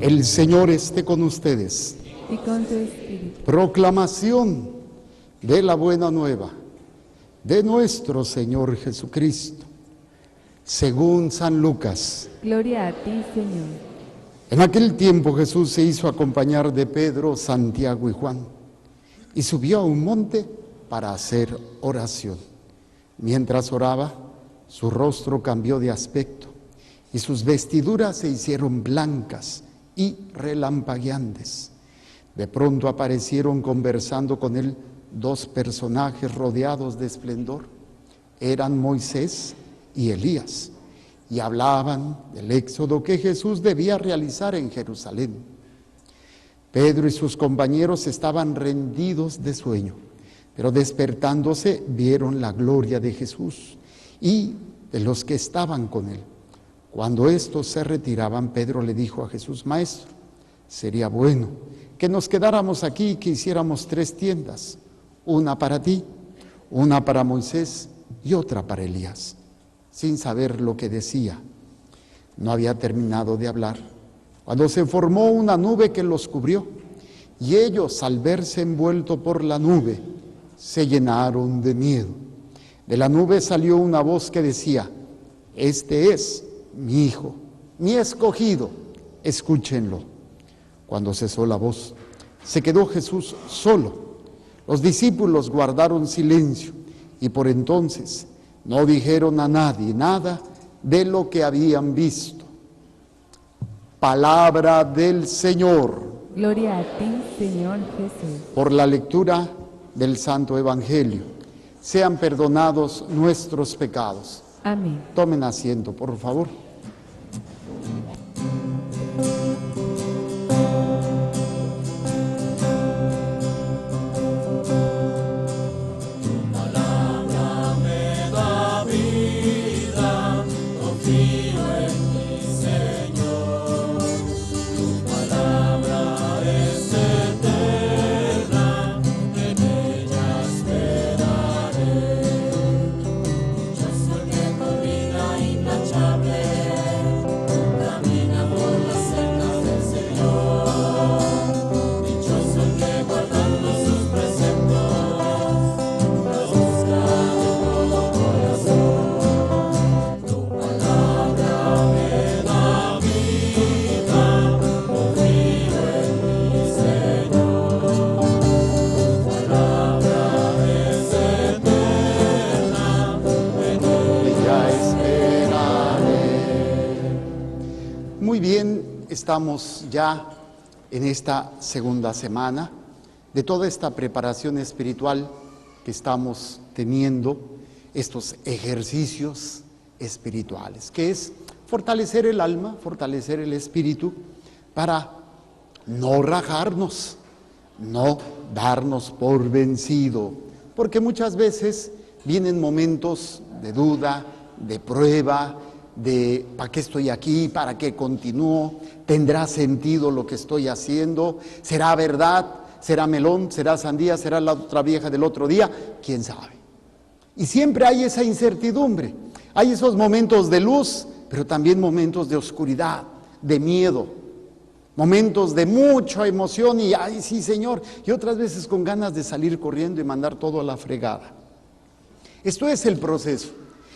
El Señor esté con ustedes. Y con tu espíritu. Proclamación de la buena nueva de nuestro Señor Jesucristo, según San Lucas. Gloria a ti, Señor. En aquel tiempo Jesús se hizo acompañar de Pedro, Santiago y Juan, y subió a un monte para hacer oración. Mientras oraba, su rostro cambió de aspecto, y sus vestiduras se hicieron blancas y relampagueantes. De pronto aparecieron conversando con él dos personajes rodeados de esplendor. Eran Moisés y Elías, y hablaban del éxodo que Jesús debía realizar en Jerusalén. Pedro y sus compañeros estaban rendidos de sueño, pero despertándose vieron la gloria de Jesús y de los que estaban con él. Cuando estos se retiraban, Pedro le dijo a Jesús: Maestro, sería bueno que nos quedáramos aquí y que hiciéramos 3 tiendas, una para ti, una para Moisés y otra para Elías. Sin saber lo que decía, no había terminado de hablar cuando se formó una nube que los cubrió, y ellos, al verse envueltos por la nube, se llenaron de miedo. De la nube salió una voz que decía: Este es mi Hijo, mi escogido, escúchenlo. Cuando cesó la voz, se quedó Jesús solo. Los discípulos guardaron silencio y por entonces no dijeron a nadie nada de lo que habían visto. Palabra del Señor. Gloria a ti, Señor Jesús. Por la lectura del Santo Evangelio, sean perdonados nuestros pecados. Amén. Tomen asiento, por favor. Muy bien, estamos ya en esta segunda semana de toda esta preparación espiritual que estamos teniendo, estos ejercicios espirituales, que es fortalecer el alma, fortalecer el espíritu para no rajarnos, no darnos por vencido, porque muchas veces vienen momentos de duda, de prueba, de ¿para qué estoy aquí? ¿Para qué continúo? ¿Tendrá sentido lo que estoy haciendo? ¿Será verdad? ¿Será melón? ¿Será sandía? ¿Será la otra vieja del otro día? ¿Quién sabe? Y siempre hay esa incertidumbre, hay esos momentos de luz, pero también momentos de oscuridad, de miedo, momentos de mucha emoción y ¡ay, sí, Señor! Y otras veces con ganas de salir corriendo y mandar todo a la fregada. Esto es el proceso.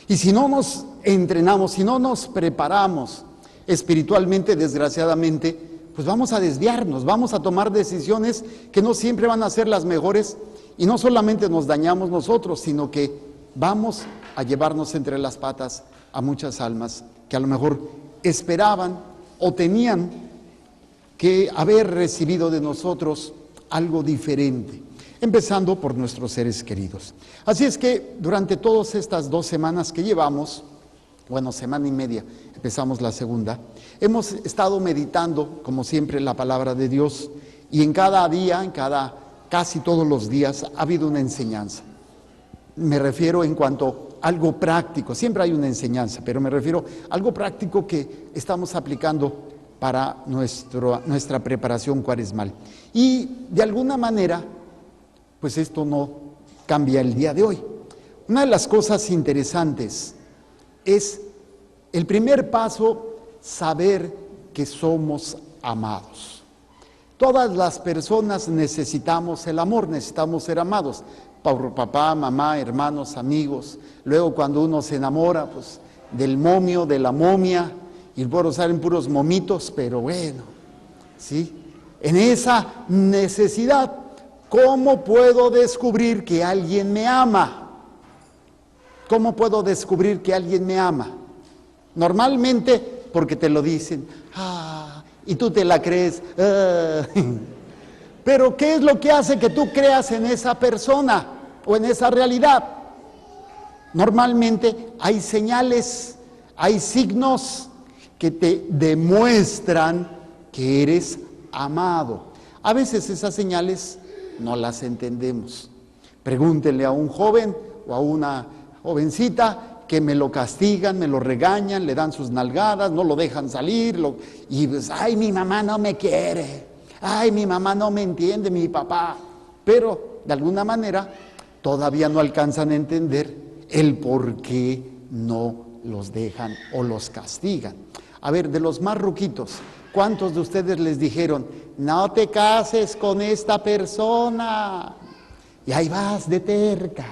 Y si no nos entrenamos, si no nos preparamos espiritualmente, desgraciadamente, pues vamos a desviarnos, vamos a tomar decisiones que no siempre van a ser las mejores y no solamente nos dañamos nosotros, sino que vamos a llevarnos entre las patas a muchas almas que a lo mejor esperaban o tenían que haber recibido de nosotros algo diferente, empezando por nuestros seres queridos. Así es que durante todas estas 2 semanas que llevamos, bueno, semana y media, empezamos la segunda, hemos estado meditando, como siempre, la palabra de Dios, y en cada día, casi todos los días, ha habido una enseñanza. Me refiero en cuanto a algo práctico, siempre hay una enseñanza, pero me refiero a algo práctico que estamos aplicando para nuestra preparación cuaresmal. Y de alguna manera, pues esto no cambia el día de hoy. Una de las cosas interesantes es el primer paso, saber que somos amados. Todas las personas necesitamos el amor, necesitamos ser amados. Por papá, mamá, hermanos, amigos. Luego cuando uno se enamora, pues del momio, de la momia, y por salen puros momitos, pero bueno, ¿sí? En esa necesidad, ¿cómo puedo descubrir que alguien me ama? ¿Cómo puedo descubrir que alguien me ama? Normalmente porque te lo dicen, y tú te la crees. Pero ¿qué es lo que hace que tú creas en esa persona o en esa realidad? Normalmente hay señales, hay signos que te demuestran que eres amado. A veces esas señales no las entendemos. Pregúntenle a un joven o a una jovencita que me lo castigan, me lo regañan, le dan sus nalgadas, no lo dejan salir, y pues, ay, mi mamá no me quiere, ay, mi mamá no me entiende, mi papá. Pero de alguna manera todavía no alcanzan a entender el por qué no los dejan o los castigan. A ver, de los más ruquitos, ¿cuántos de ustedes les dijeron, no te cases con esta persona? Y ahí vas de terca,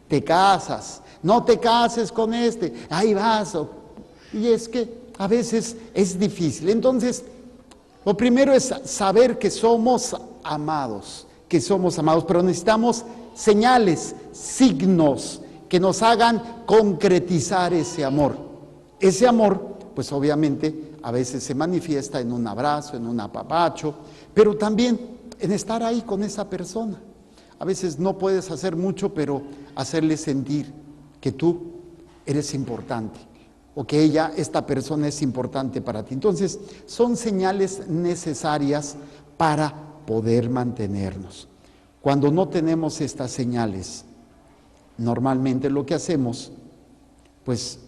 te casas, no te cases con este, ahí vas. Y es que a veces es difícil. Entonces, lo primero es saber que somos amados, pero necesitamos señales, signos que nos hagan concretizar ese amor. Ese amor, pues obviamente, a veces se manifiesta en un abrazo, en un apapacho, pero también en estar ahí con esa persona. A veces no puedes hacer mucho, pero hacerle sentir que tú eres importante o que esta persona es importante para ti. Entonces, son señales necesarias para poder mantenernos. Cuando no tenemos estas señales, normalmente lo que hacemos, pues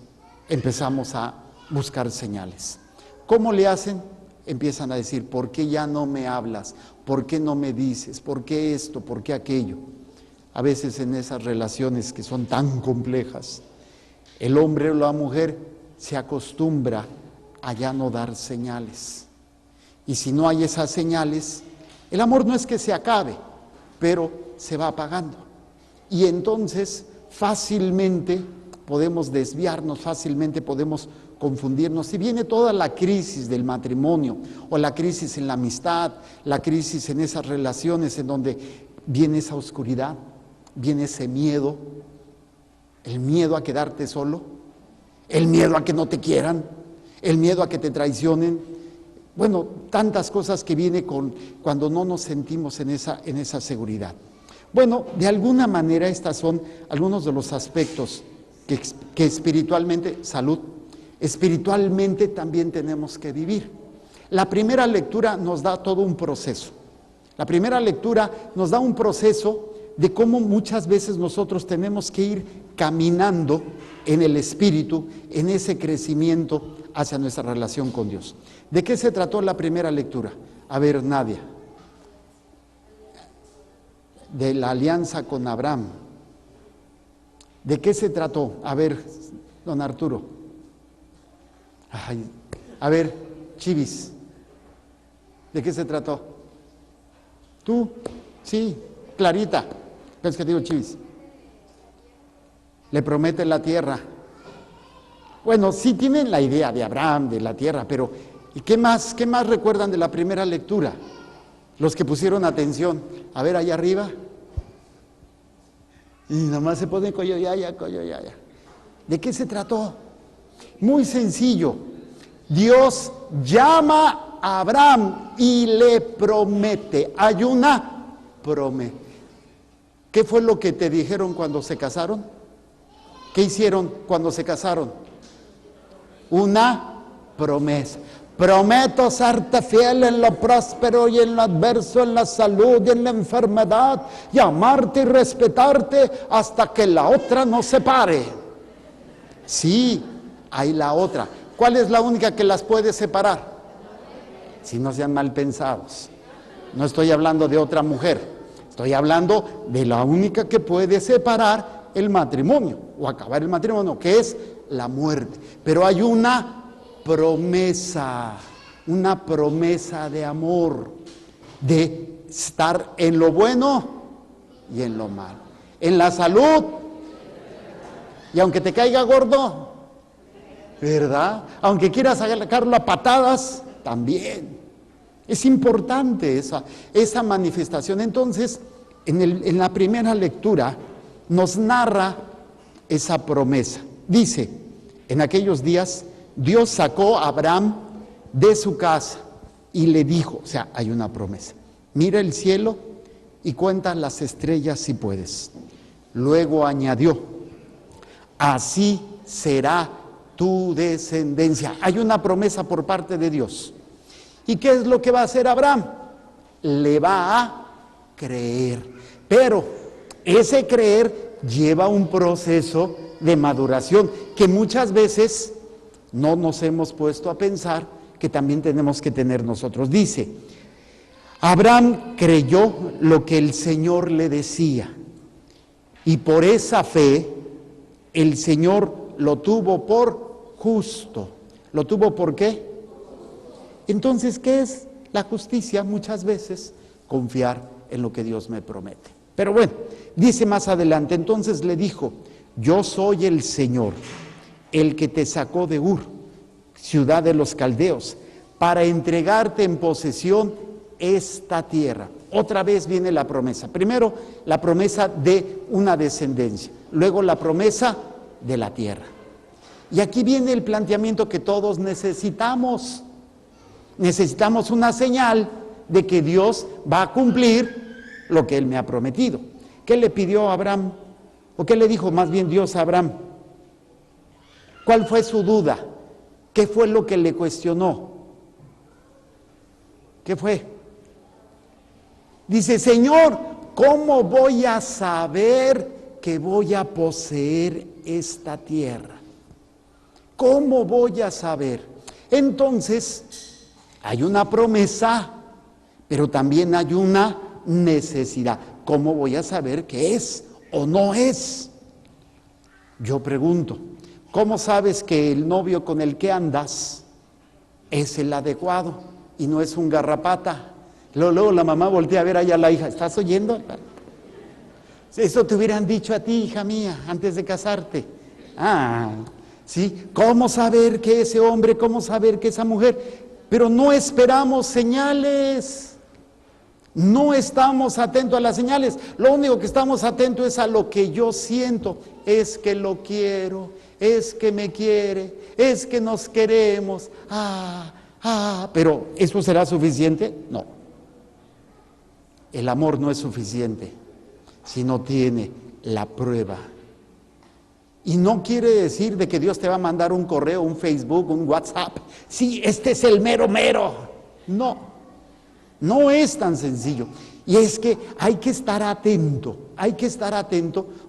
empezamos a buscar señales. ¿Cómo le hacen? Empiezan a decir, ¿por qué ya no me hablas? ¿Por qué no me dices? ¿Por qué esto? ¿Por qué aquello? A veces en esas relaciones que son tan complejas, el hombre o la mujer se acostumbra a ya no dar señales. Y si no hay esas señales, el amor no es que se acabe, pero se va apagando. Y entonces fácilmente podemos desviarnos, fácilmente podemos confundirnos. Si viene toda la crisis del matrimonio, o la crisis en la amistad, la crisis en esas relaciones en donde viene esa oscuridad, viene ese miedo, el miedo a quedarte solo, el miedo a que no te quieran, el miedo a que te traicionen. Bueno, tantas cosas que viene cuando no nos sentimos en esa seguridad. Bueno, de alguna manera estos son algunos de los aspectos que espiritualmente, salud, espiritualmente también tenemos que vivir. La primera lectura nos da todo un proceso. La primera lectura nos da un proceso de cómo muchas veces nosotros tenemos que ir caminando en el espíritu, en ese crecimiento hacia nuestra relación con Dios. ¿De qué se trató la primera lectura? A ver, Nadia. De la alianza con Abraham. ¿De qué se trató? A ver, don Arturo. Ay, a ver, Chivis. ¿De qué se trató? ¿Tú? Sí, Clarita. ¿Qué es que digo, Chivis? Le promete la tierra. Bueno, sí tienen la idea de Abraham, de la tierra, pero ¿y qué más recuerdan de la primera lectura? Los que pusieron atención. A ver, allá arriba. Y nomás se ponen coyoyaya. ¿De qué se trató? Muy sencillo. Dios llama a Abraham y le promete. Hay una promesa. ¿Qué fue lo que te dijeron cuando se casaron? ¿Qué hicieron cuando se casaron? Una promesa. Prometo serte fiel en lo próspero y en lo adverso, en la salud y en la enfermedad, y amarte y respetarte hasta que la otra nos separe. Sí, hay la otra. ¿Cuál es la única que las puede separar? Si no sean mal pensados. No estoy hablando de otra mujer. Estoy hablando de la única que puede separar el matrimonio o acabar el matrimonio, que es la muerte. Pero hay una promesa. una promesa de amor, de estar en lo bueno y en lo malo, en la salud, y aunque te caiga gordo, ¿verdad? Aunque quieras sacarlo a patadas, también. Es importante esa manifestación. Entonces, en la primera lectura nos narra esa promesa. Dice, en aquellos días Dios sacó a Abraham de su casa y le dijo, o sea, hay una promesa, mira el cielo y cuenta las estrellas si puedes. Luego añadió, así será tu descendencia. Hay una promesa por parte de Dios. ¿Y qué es lo que va a hacer Abraham? Le va a creer. Pero ese creer lleva un proceso de maduración que muchas veces no nos hemos puesto a pensar que también tenemos que tener nosotros. Dice, Abraham creyó lo que el Señor le decía y por esa fe el Señor lo tuvo por justo. ¿Lo tuvo por qué? Entonces, ¿qué es la justicia? Muchas veces confiar en lo que Dios me promete. Pero bueno, dice más adelante, entonces le dijo, yo soy el Señor, el que te sacó de Ur, ciudad de los caldeos, para entregarte en posesión esta tierra. Otra vez viene la promesa. Primero, la promesa de una descendencia. Luego, la promesa de la tierra. Y aquí viene el planteamiento que todos necesitamos. Necesitamos una señal de que Dios va a cumplir lo que Él me ha prometido. ¿Qué le pidió a Abraham? ¿O qué le dijo más bien Dios a Abraham? ¿Cuál fue su duda? ¿Qué fue lo que le cuestionó? ¿Qué fue? Dice, Señor, ¿cómo voy a saber que voy a poseer esta tierra? ¿Cómo voy a saber? Entonces, hay una promesa, pero también hay una necesidad. ¿Cómo voy a saber qué es o no es? Yo pregunto, ¿cómo sabes que el novio con el que andas es el adecuado y no es un garrapata? Luego la mamá voltea a ver allá a la hija, ¿estás oyendo? Eso te hubieran dicho a ti, hija mía, antes de casarte. ¿Sí? ¿Cómo saber que ese hombre, cómo saber que esa mujer? Pero no esperamos señales. No estamos atentos a las señales. Lo único que estamos atentos es a lo que yo siento. Es que lo quiero, es que me quiere, es que nos queremos. Pero ¿eso será suficiente? No. El amor no es suficiente si no tiene la prueba. Y no quiere decir de que Dios te va a mandar un correo, un Facebook, un WhatsApp. Sí, este es el mero mero. No, no es tan sencillo. Y es que hay que estar atento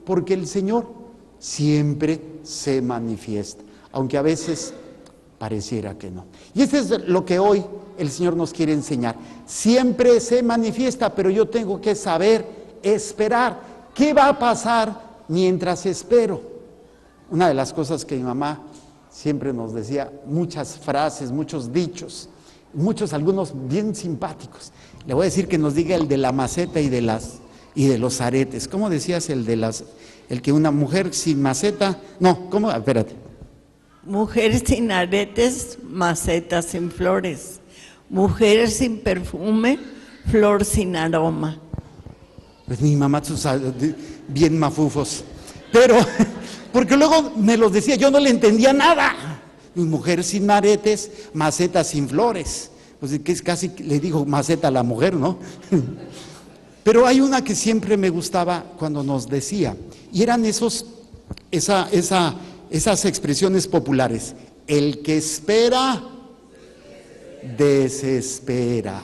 porque el Señor siempre se manifiesta, aunque a veces pareciera que no. Y esto es lo que hoy el Señor nos quiere enseñar. Siempre se manifiesta, pero yo tengo que saber esperar. ¿Qué va a pasar mientras espero? Una de las cosas que mi mamá siempre nos decía, muchas frases, muchos dichos, algunos bien simpáticos. Le voy a decir que nos diga el de la maceta y de los aretes. ¿Cómo decías el que una mujer sin maceta? No, ¿cómo? Espérate. Mujer sin aretes, maceta sin flores. Mujer sin perfume, flor sin aroma. Pues mi mamá, bien mafufos. Pero, porque luego me los decía, yo no le entendía nada. Mujer sin aretes, maceta sin flores. Pues que es casi, le digo maceta a la mujer, ¿no? Pero hay una que siempre me gustaba cuando nos decía, y eran esas expresiones populares. El que espera, desespera.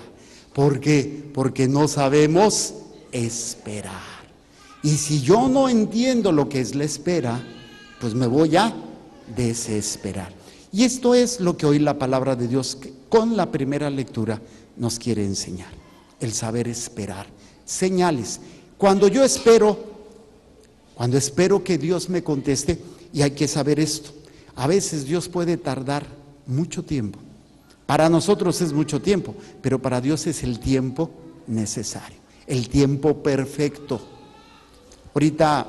¿Por qué? Porque no sabemos esperar. Y si yo no entiendo lo que es la espera, pues me voy a desesperar. Y esto es lo que hoy la palabra de Dios, con la primera lectura, nos quiere enseñar. El saber esperar. Señales. Cuando espero que Dios me conteste, y hay que saber esto, a veces Dios puede tardar mucho tiempo Para nosotros es mucho tiempo, pero para Dios es el tiempo necesario, el tiempo perfecto. Ahorita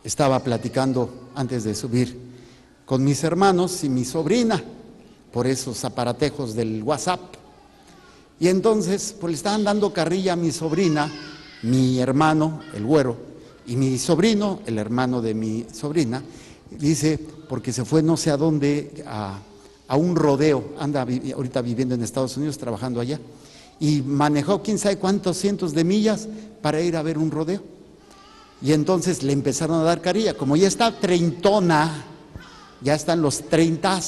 estaba platicando antes de subir con mis hermanos y mi sobrina por esos aparatejos del WhatsApp. Y entonces pues le estaban dando carrilla a mi sobrina, mi hermano, el güero, y mi sobrino, el hermano de mi sobrina, dice, porque se fue no sé a dónde, a un rodeo, anda ahorita viviendo en Estados Unidos, trabajando allá, y manejó quién sabe cuántos cientos de millas para ir a ver un rodeo. Y entonces le empezaron a dar carrilla, como ya está treintona, ya están los 30,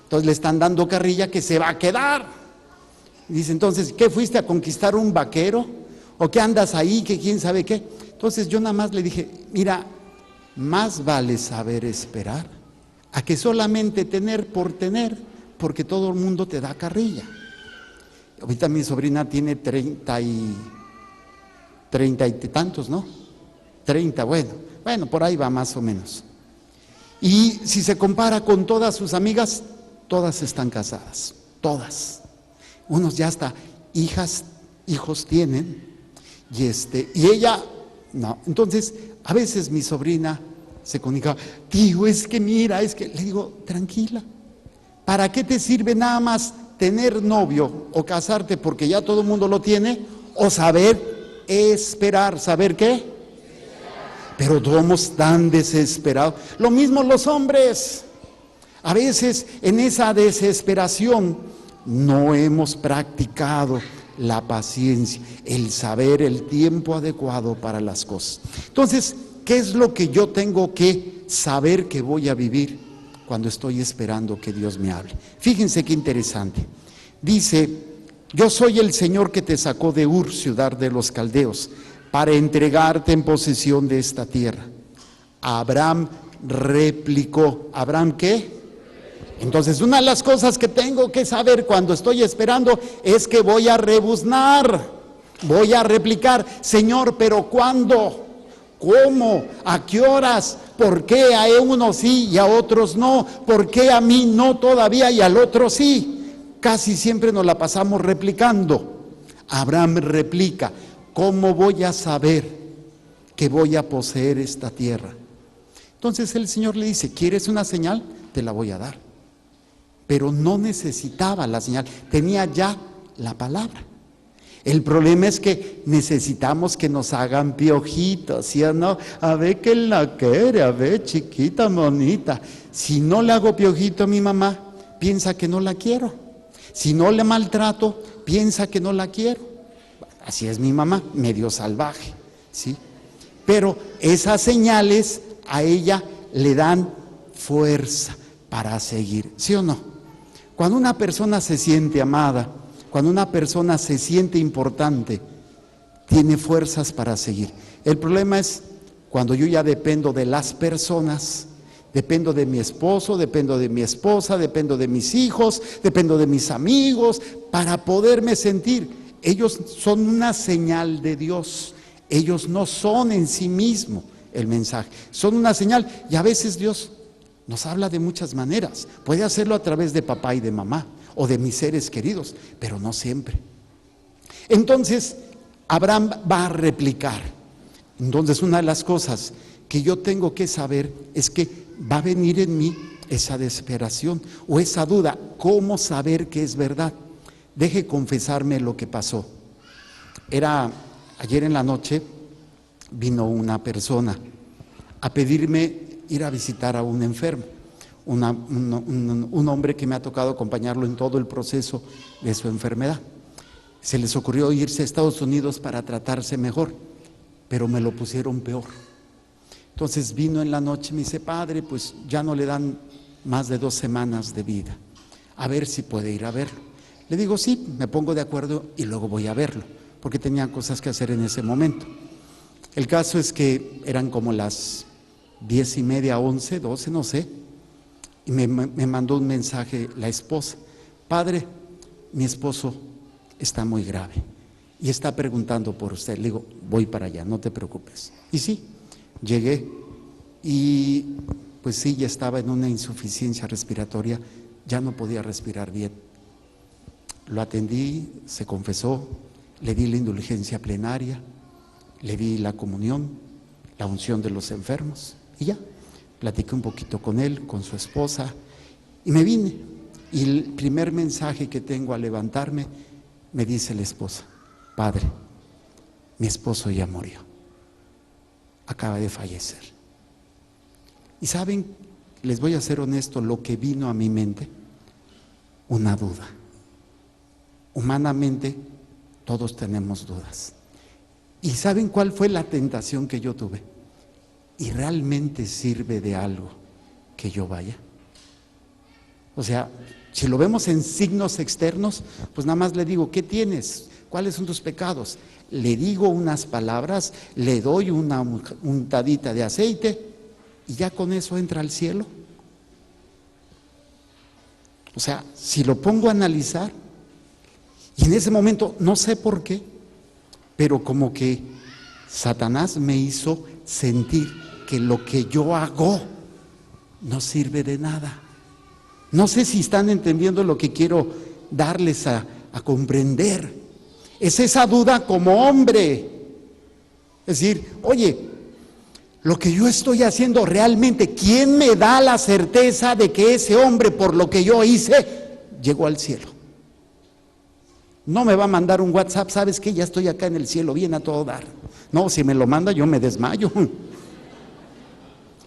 entonces le están dando carrilla que se va a quedar. Dice, entonces, ¿qué fuiste a conquistar un vaquero? ¿O qué andas ahí? ¿Que quién sabe qué? Entonces yo nada más le dije, mira, más vale saber esperar a que solamente tener por tener, porque todo el mundo te da carrilla. Ahorita mi sobrina tiene 30 y tantos, ¿no? 30, bueno, por ahí va más o menos. Y si se compara con todas sus amigas, todas están casadas, todas. Unos ya hasta hijos tienen, y ella no. Entonces, a veces mi sobrina se comunica, tío, es que mira, es que, le digo, tranquila, ¿para qué te sirve nada más tener novio o casarte porque ya todo el mundo lo tiene? O saber esperar, ¿saber qué? Pero somos tan desesperados. Lo mismo los hombres. A veces en esa desesperación no hemos practicado la paciencia, el saber el tiempo adecuado para las cosas. Entonces, ¿qué es lo que yo tengo que saber que voy a vivir cuando estoy esperando que Dios me hable? Fíjense qué interesante. Dice, yo soy el Señor que te sacó de Ur, ciudad de los caldeos, para entregarte en posesión de esta tierra. Abraham replicó, ¿Abraham qué? Entonces, una de las cosas que tengo que saber cuando estoy esperando es que voy a rebuznar, voy a replicar, Señor, pero ¿cuándo? ¿Cómo? ¿A qué horas? ¿Por qué a unos sí y a otros no? ¿Por qué a mí no todavía y al otro sí? Casi siempre nos la pasamos replicando. Abraham replica, ¿cómo voy a saber que voy a poseer esta tierra? Entonces el Señor le dice, ¿quieres una señal? Te la voy a dar. Pero no necesitaba la señal, tenía ya la palabra. El problema es que necesitamos que nos hagan piojitos, ¿sí o no? A ver que la quiere, a ver chiquita, bonita. Si no le hago piojito a mi mamá, piensa que no la quiero. Si no le maltrato, piensa que no la quiero. Así es mi mamá, medio salvaje, ¿sí? Pero esas señales a ella le dan fuerza para seguir, ¿sí o no? Cuando una persona se siente amada, cuando una persona se siente importante, tiene fuerzas para seguir. El problema es cuando yo ya dependo de las personas, dependo de mi esposo, dependo de mi esposa, dependo de mis hijos, dependo de mis amigos, para poderme sentir. Ellos son una señal de Dios, ellos no son en sí mismos el mensaje, son una señal, y a veces Dios nos habla de muchas maneras. Puede hacerlo a través de papá y de mamá o de mis seres queridos, pero no siempre. Entonces, Abraham va a replicar. Entonces, una de las cosas que yo tengo que saber es que va a venir en mí esa desesperación o esa duda. ¿Cómo saber que es verdad? Deje confesarme lo que pasó. Era ayer en la noche, vino una persona a pedirme ir a visitar a un enfermo, un hombre que me ha tocado acompañarlo en todo el proceso de su enfermedad. Se les ocurrió irse a Estados Unidos para tratarse mejor, pero me lo pusieron peor. Entonces vino en la noche y me dice, padre, pues ya no le dan más de 2 semanas de vida, a ver si puede ir a verlo. Le digo, sí, me pongo de acuerdo y luego voy a verlo, porque tenía cosas que hacer en ese momento. El caso es que eran como las 10:30, 11, 12, no sé, y me mandó un mensaje la esposa, padre, mi esposo está muy grave y está preguntando por usted. Le digo, voy para allá, no te preocupes. Y sí, llegué y pues sí, ya estaba en una insuficiencia respiratoria, ya no podía respirar bien Lo atendí, se confesó, le di la indulgencia plenaria, le di la comunión, la unción de los enfermos y ya. Platiqué un poquito con él, con su esposa y me vine. Y el primer mensaje que tengo al levantarme, me dice la esposa: Padre, mi esposo ya murió, acaba de fallecer. Y saben, les voy a ser honesto, lo que vino a mi mente, una duda. Humanamente todos tenemos dudas. ¿Y saben cuál fue la tentación que yo tuve? ¿Y realmente sirve de algo que yo vaya? O sea, si lo vemos en signos externos, pues nada más le digo: ¿qué tienes? ¿Cuáles son tus pecados? Le digo unas palabras, le doy una untadita de aceite y ya con eso entra al cielo. O sea, si lo pongo a analizar, y en ese momento, no sé por qué, pero como que Satanás me hizo sentir que lo que yo hago no sirve de nada. No sé si están entendiendo lo que quiero darles a comprender. Es esa duda como hombre. Es decir, oye, lo que yo estoy haciendo realmente, ¿quién me da la certeza de que ese hombre, por lo que yo hice, llegó al cielo? No me va a mandar un WhatsApp: ¿sabes qué? Ya estoy acá en el cielo, bien a todo dar. No, si me lo manda yo me desmayo.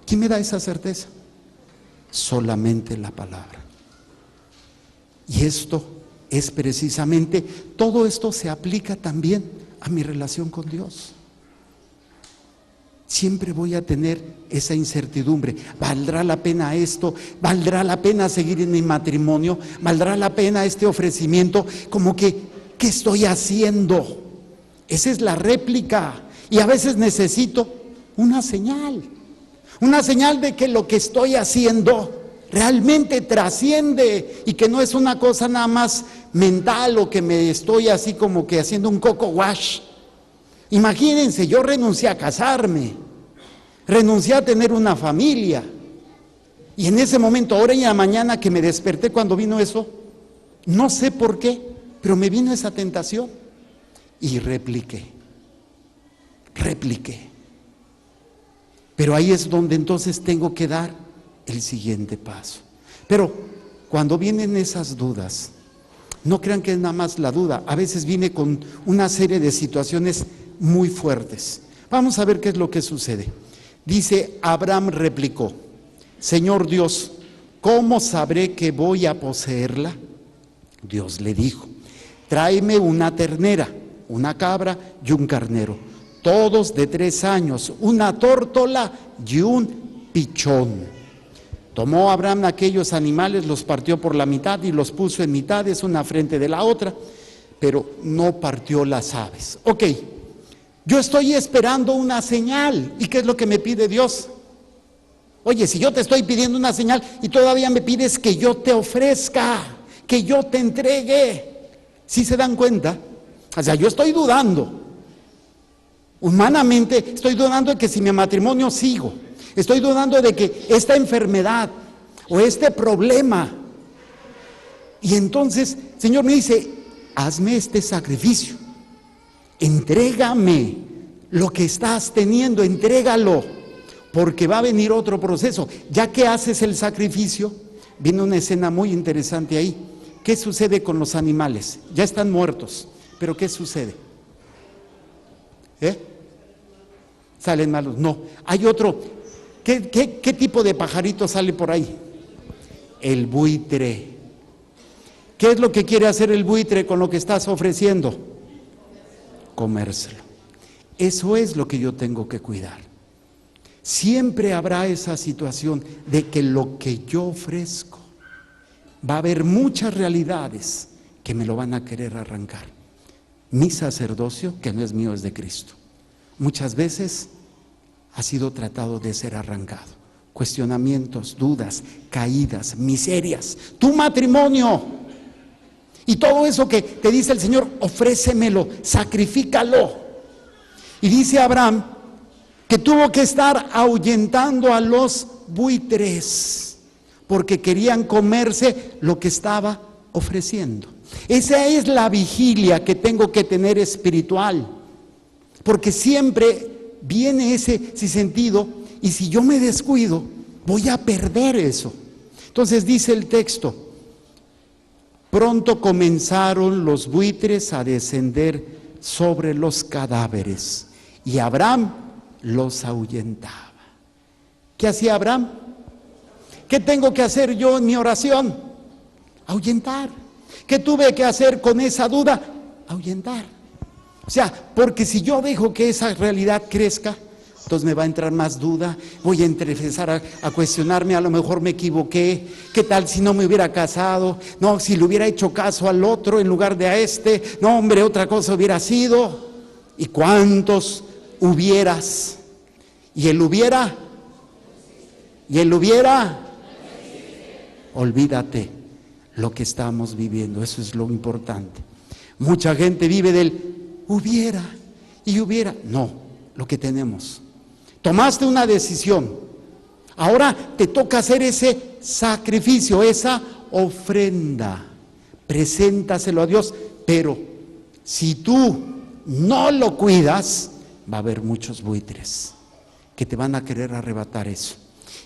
¿Quién me da esa certeza? Solamente la palabra. Y esto es precisamente, todo esto se aplica también a mi relación con Dios. Siempre voy a tener esa incertidumbre: ¿valdrá la pena esto? ¿Valdrá la pena seguir en mi matrimonio? ¿Valdrá la pena este ofrecimiento? Como que, ¿qué estoy haciendo? Esa es la réplica. Y a veces necesito una señal de que lo que estoy haciendo realmente trasciende y que no es una cosa nada más mental, o que me estoy así como que haciendo un coco wash. Imagínense, yo renuncié a casarme, renuncié a tener una familia, y en ese momento, ahora en la mañana que me desperté, cuando vino eso, no sé por qué, pero me vino esa tentación y repliqué. Pero ahí es donde entonces tengo que dar el siguiente paso. Pero cuando vienen esas dudas, no crean que es nada más la duda, a veces viene con una serie de situaciones muy fuertes. Vamos a ver qué es lo que sucede. Dice: Abraham replicó: Señor Dios, ¿cómo sabré que voy a poseerla? Dios le dijo: tráeme una ternera, una cabra y un carnero, todos de 3 años, una tórtola y un pichón. Tomó Abraham aquellos animales, los partió por la mitad y los puso en mitades, una frente de la otra, pero no partió las aves. Ok, yo estoy esperando una señal. ¿Y qué es lo que me pide Dios? Oye, si yo te estoy pidiendo una señal y todavía me pides que yo te ofrezca, que yo te entregue. ¿Sí se dan cuenta? O sea, yo estoy dudando. Humanamente estoy dudando de que si mi matrimonio sigo. Estoy dudando de que esta enfermedad o este problema. Y entonces, Señor me dice: hazme este sacrificio. Entrégame lo que estás teniendo, entrégalo, porque va a venir otro proceso. Ya que haces el sacrificio, viene una escena muy interesante ahí. ¿Qué sucede con los animales? Ya están muertos, pero ¿qué sucede? ¿Salen malos? No, hay otro. ¿Qué tipo de pajarito sale por ahí? El buitre. ¿Qué es lo que quiere hacer el buitre con lo que estás ofreciendo? Comérselo. Eso es lo que yo tengo que cuidar. Siempre habrá esa situación de que lo que yo ofrezco, va a haber muchas realidades que me lo van a querer arrancar. Mi sacerdocio, que no es mío, es de Cristo, muchas veces ha sido tratado de ser arrancado. Cuestionamientos, dudas, caídas, miserias, tu matrimonio y todo eso que te dice el Señor: ofrécemelo, sacrifícalo. Y dice Abraham que tuvo que estar ahuyentando a los buitres porque querían comerse lo que estaba ofreciendo. Esa es la vigilia que tengo que tener espiritual, porque siempre viene ese sentido, y si yo me descuido, voy a perder eso. Entonces dice el texto: pronto comenzaron los buitres a descender sobre los cadáveres, y Abraham los ahuyentaba. ¿Qué hacía Abraham? ¿Qué tengo que hacer yo en mi oración? Ahuyentar. ¿Qué tuve que hacer con esa duda? Ahuyentar. O sea, porque si yo dejo que esa realidad crezca, entonces me va a entrar más duda, voy a empezar a cuestionarme, a lo mejor me equivoqué, ¿qué tal si no me hubiera casado? No, si le hubiera hecho caso al otro en lugar de a este, no hombre, otra cosa hubiera sido. ¿Y cuántos hubieras? ¿Y el hubiera? ¿Y el hubiera? Olvídate lo que estamos viviendo, eso es lo importante. Mucha gente vive del hubiera y hubiera. No, lo que tenemos. Tomaste una decisión, ahora te toca hacer ese sacrificio, esa ofrenda. Preséntaselo a Dios, pero si tú no lo cuidas, va a haber muchos buitres que te van a querer arrebatar eso.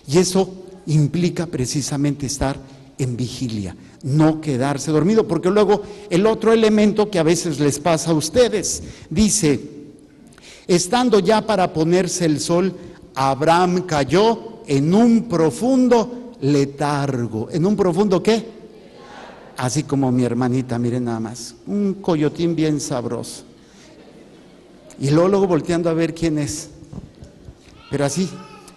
Y eso implica precisamente estar en vigilia, no quedarse dormido, porque luego el otro elemento que a veces les pasa a ustedes, dice: estando ya para ponerse el sol, Abraham cayó en un profundo letargo. ¿En un profundo qué? Así como mi hermanita, miren nada más, un coyotín bien sabroso. Y luego volteando a ver quién es. Pero así,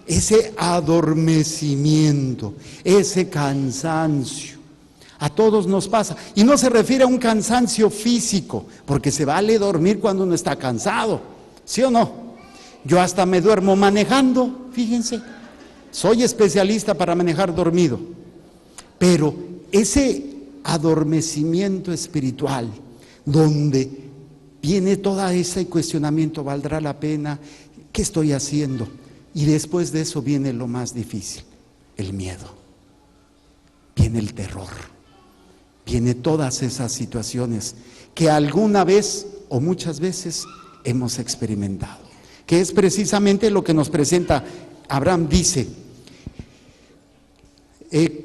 ese adormecimiento, ese cansancio, a todos nos pasa. Y no se refiere a un cansancio físico, porque se vale dormir cuando uno está cansado, ¿sí o no? Yo hasta me duermo manejando, fíjense. Soy especialista para manejar dormido. Pero ese adormecimiento espiritual, donde viene todo ese cuestionamiento, ¿valdrá la pena? ¿Qué estoy haciendo? Y después de eso viene lo más difícil, el miedo, viene el terror, viene todas esas situaciones que alguna vez o muchas veces hemos experimentado, que es precisamente lo que nos presenta Abraham. Dice: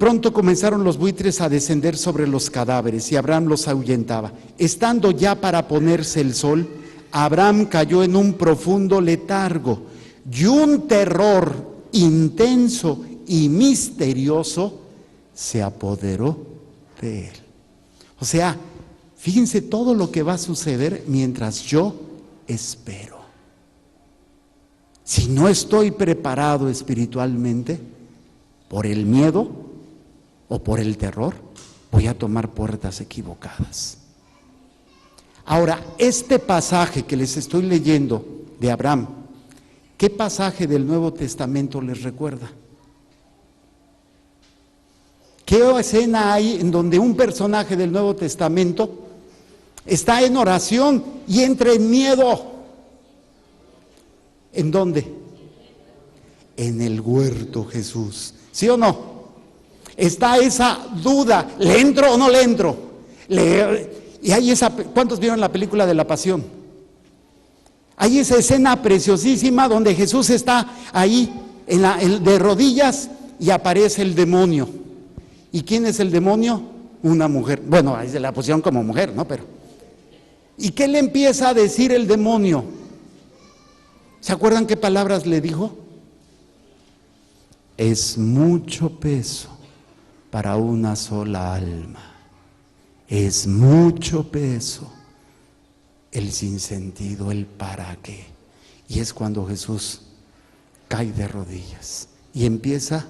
pronto comenzaron los buitres a descender sobre los cadáveres, y Abraham los ahuyentaba. Estando ya para ponerse el sol, Abraham cayó en un profundo letargo, y un terror intenso y misterioso se apoderó de él. O sea, fíjense todo lo que va a suceder mientras yo espero. Si no estoy preparado espiritualmente, por el miedo o por el terror, voy a tomar puertas equivocadas. Ahora, este pasaje que les estoy leyendo de Abraham, ¿qué pasaje del Nuevo Testamento les recuerda? ¿Qué escena hay en donde un personaje del Nuevo Testamento está en oración y entra en miedo? ¿En dónde? En el huerto, Jesús. ¿Sí o no? Está esa duda, ¿le entro o no le entro? Y hay ¿cuántos vieron la película de la Pasión? Hay esa escena preciosísima donde Jesús está ahí de rodillas y aparece el demonio. ¿Y quién es el demonio? Una mujer. Bueno, ahí se la pusieron como mujer, ¿no? Pero ¿y qué le empieza a decir el demonio? ¿Se acuerdan qué palabras le dijo? Es mucho peso para una sola alma. Es mucho peso. El sinsentido, el para qué. Y es cuando Jesús cae de rodillas y empieza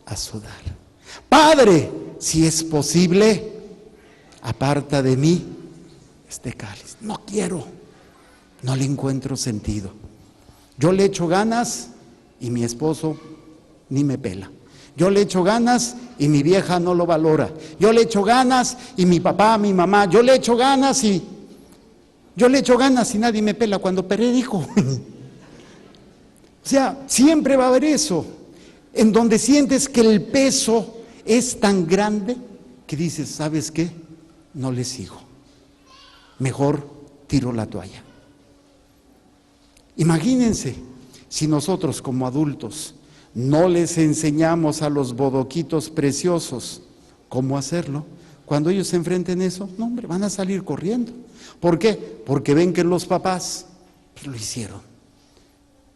a sudar. Padre, si es posible, aparta de mí este cáliz. No quiero, no le encuentro sentido. Yo le echo ganas y mi esposo ni me pela. Yo le echo ganas y mi vieja no lo valora. Yo le echo ganas y mi papá, mi mamá, yo le echo ganas y nadie me pela cuando predico. O sea, siempre va a haber eso, en donde sientes que el peso es tan grande que dices, ¿sabes qué? no le sigo. Mejor tiro la toalla. Imagínense si nosotros como adultos no les enseñamos a los bodoquitos preciosos cómo hacerlo. Cuando ellos se enfrenten eso, no hombre, van a salir corriendo. ¿Por qué? Porque ven que los papás pues, lo hicieron.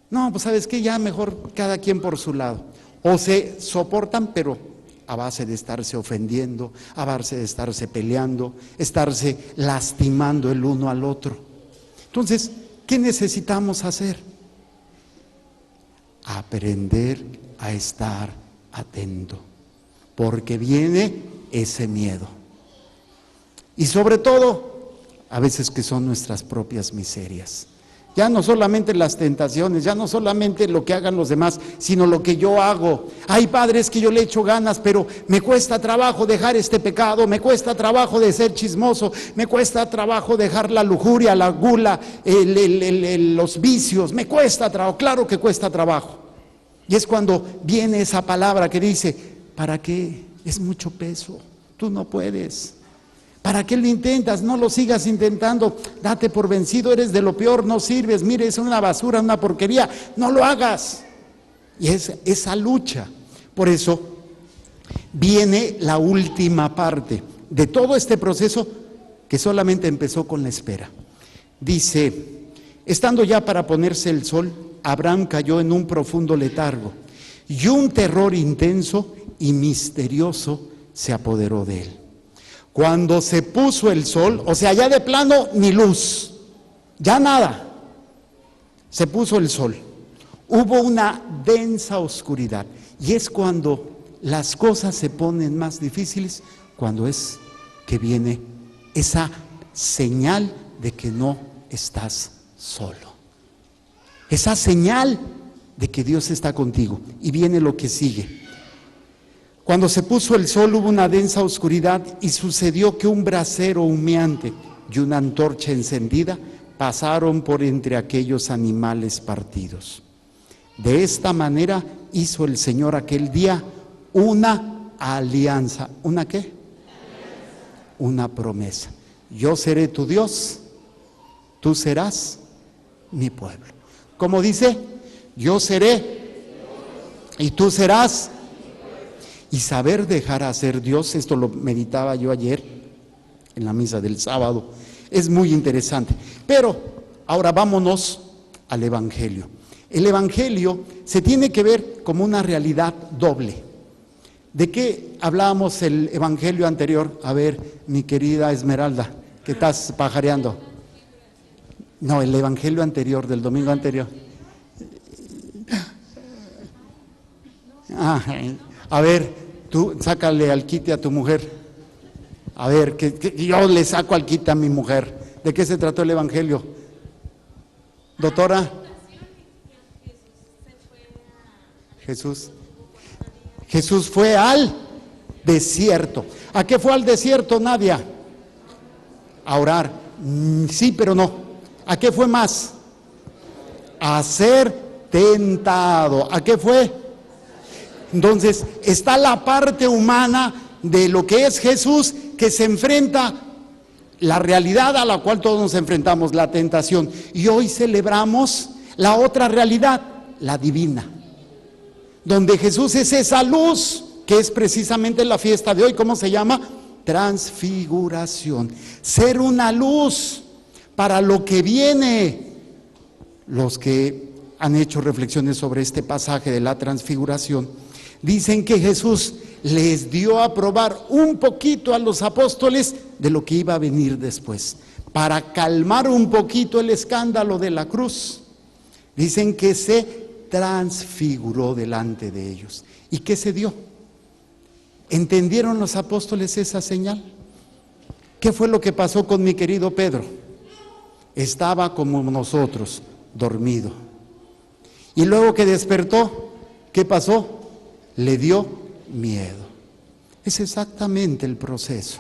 No, pues ¿sabes qué? Ya mejor cada quien por su lado. O se soportan, pero a base de estarse ofendiendo, a base de estarse peleando, estarse lastimando el uno al otro. Entonces, ¿qué necesitamos hacer? Aprender a estar atento, porque viene ese miedo. Y sobre todo, a veces que son nuestras propias miserias. Ya no solamente las tentaciones, ya no solamente lo que hagan los demás, sino lo que yo hago. Hay padres que yo le echo ganas, pero me cuesta trabajo dejar este pecado, me cuesta trabajo de ser chismoso, me cuesta trabajo dejar la lujuria, la gula, los vicios, me cuesta trabajo, claro que cuesta trabajo. Y es cuando viene esa palabra que dice, ¿para qué? Es mucho peso, tú no puedes. ¿Para qué lo intentas? No lo sigas intentando, date por vencido, eres de lo peor, no sirves, mire, es una basura, una porquería, no lo hagas. Y es esa lucha. Por eso viene la última parte de todo este proceso que solamente empezó con la espera. Dice, estando ya para ponerse el sol, Abraham cayó en un profundo letargo y un terror intenso y misterioso se apoderó de él. Cuando se puso el sol, o sea, ya de plano ni luz, ya nada, se puso el sol. Hubo una densa oscuridad y es cuando las cosas se ponen más difíciles, cuando es que viene esa señal de que no estás solo. Esa señal de que Dios está contigo. Y viene lo que sigue. Cuando se puso el sol hubo una densa oscuridad y sucedió que un brasero humeante y una antorcha encendida pasaron por entre aquellos animales partidos. De esta manera hizo el Señor aquel día una alianza. ¿Una qué? Una promesa. Yo seré tu Dios, tú serás mi pueblo. Como dice, yo seré y tú serás. Y saber dejar hacer Dios, esto lo meditaba yo ayer en la misa del sábado, es muy interesante. Pero ahora vámonos al Evangelio. El Evangelio se tiene que ver como una realidad doble. ¿De qué hablábamos el Evangelio anterior? A ver, mi querida Esmeralda, que estás pajareando. No, el Evangelio anterior, del domingo anterior. A ver, tú sácale al quite a tu mujer. A ver, que yo le saco al quite a mi mujer. ¿De qué se trató el Evangelio? Doctora. Jesús fue al desierto. ¿A qué fue al desierto, Nadia? A orar. Sí, pero no. ¿A qué fue más? A ser tentado. ¿A qué fue? Entonces, está la parte humana de lo que es Jesús, que se enfrenta la realidad a la cual todos nos enfrentamos, la tentación. Y hoy celebramos la otra realidad, la divina, donde Jesús es esa luz, que es precisamente la fiesta de hoy. ¿Cómo se llama? Transfiguración. Ser una luz para lo que viene. Los que han hecho reflexiones sobre este pasaje de la transfiguración dicen que Jesús les dio a probar un poquito a los apóstoles de lo que iba a venir después, para calmar un poquito el escándalo de la cruz. Dicen que se transfiguró delante de ellos. ¿Y qué se dio? ¿Entendieron los apóstoles esa señal? ¿Qué fue lo que pasó con mi querido Pedro? Estaba como nosotros, dormido. Y luego que despertó, ¿qué pasó? Le dio miedo. Es exactamente el proceso.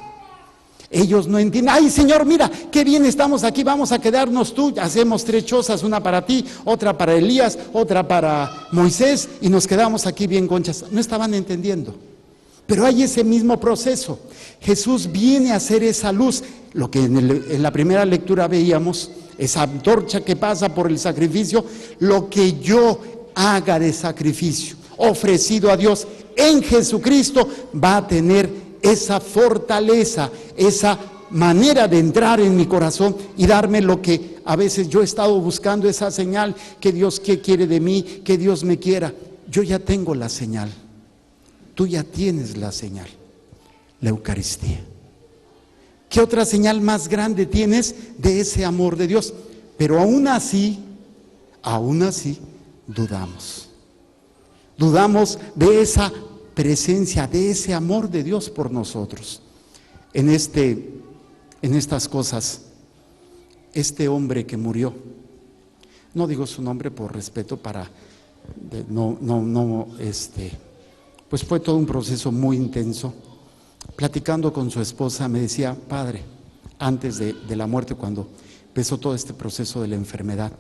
Ellos no entienden. Ay, Señor, mira, qué bien estamos aquí, vamos a quedarnos tú. Hacemos 3 chozas, una para ti, otra para Elías, otra para Moisés, y nos quedamos aquí bien conchas. No estaban entendiendo. Pero hay ese mismo proceso. Jesús viene a ser esa luz, lo que en la primera lectura veíamos, esa antorcha que pasa por el sacrificio, lo que yo haga de sacrificio ofrecido a Dios en Jesucristo va a tener esa fortaleza, esa manera de entrar en mi corazón y darme lo que a veces yo he estado buscando, esa señal que Dios quiere de mí, que Dios me quiera. Yo ya tengo la señal, tú ya tienes la señal, la Eucaristía. ¿Qué otra señal más grande tienes de ese amor de Dios? Pero aún así, dudamos. Dudamos de esa presencia, de ese amor de Dios por nosotros. En estas cosas, este hombre que murió, no digo su nombre por respeto pues fue todo un proceso muy intenso. Platicando con su esposa me decía: padre, antes de la muerte, cuando empezó todo este proceso de la enfermedad,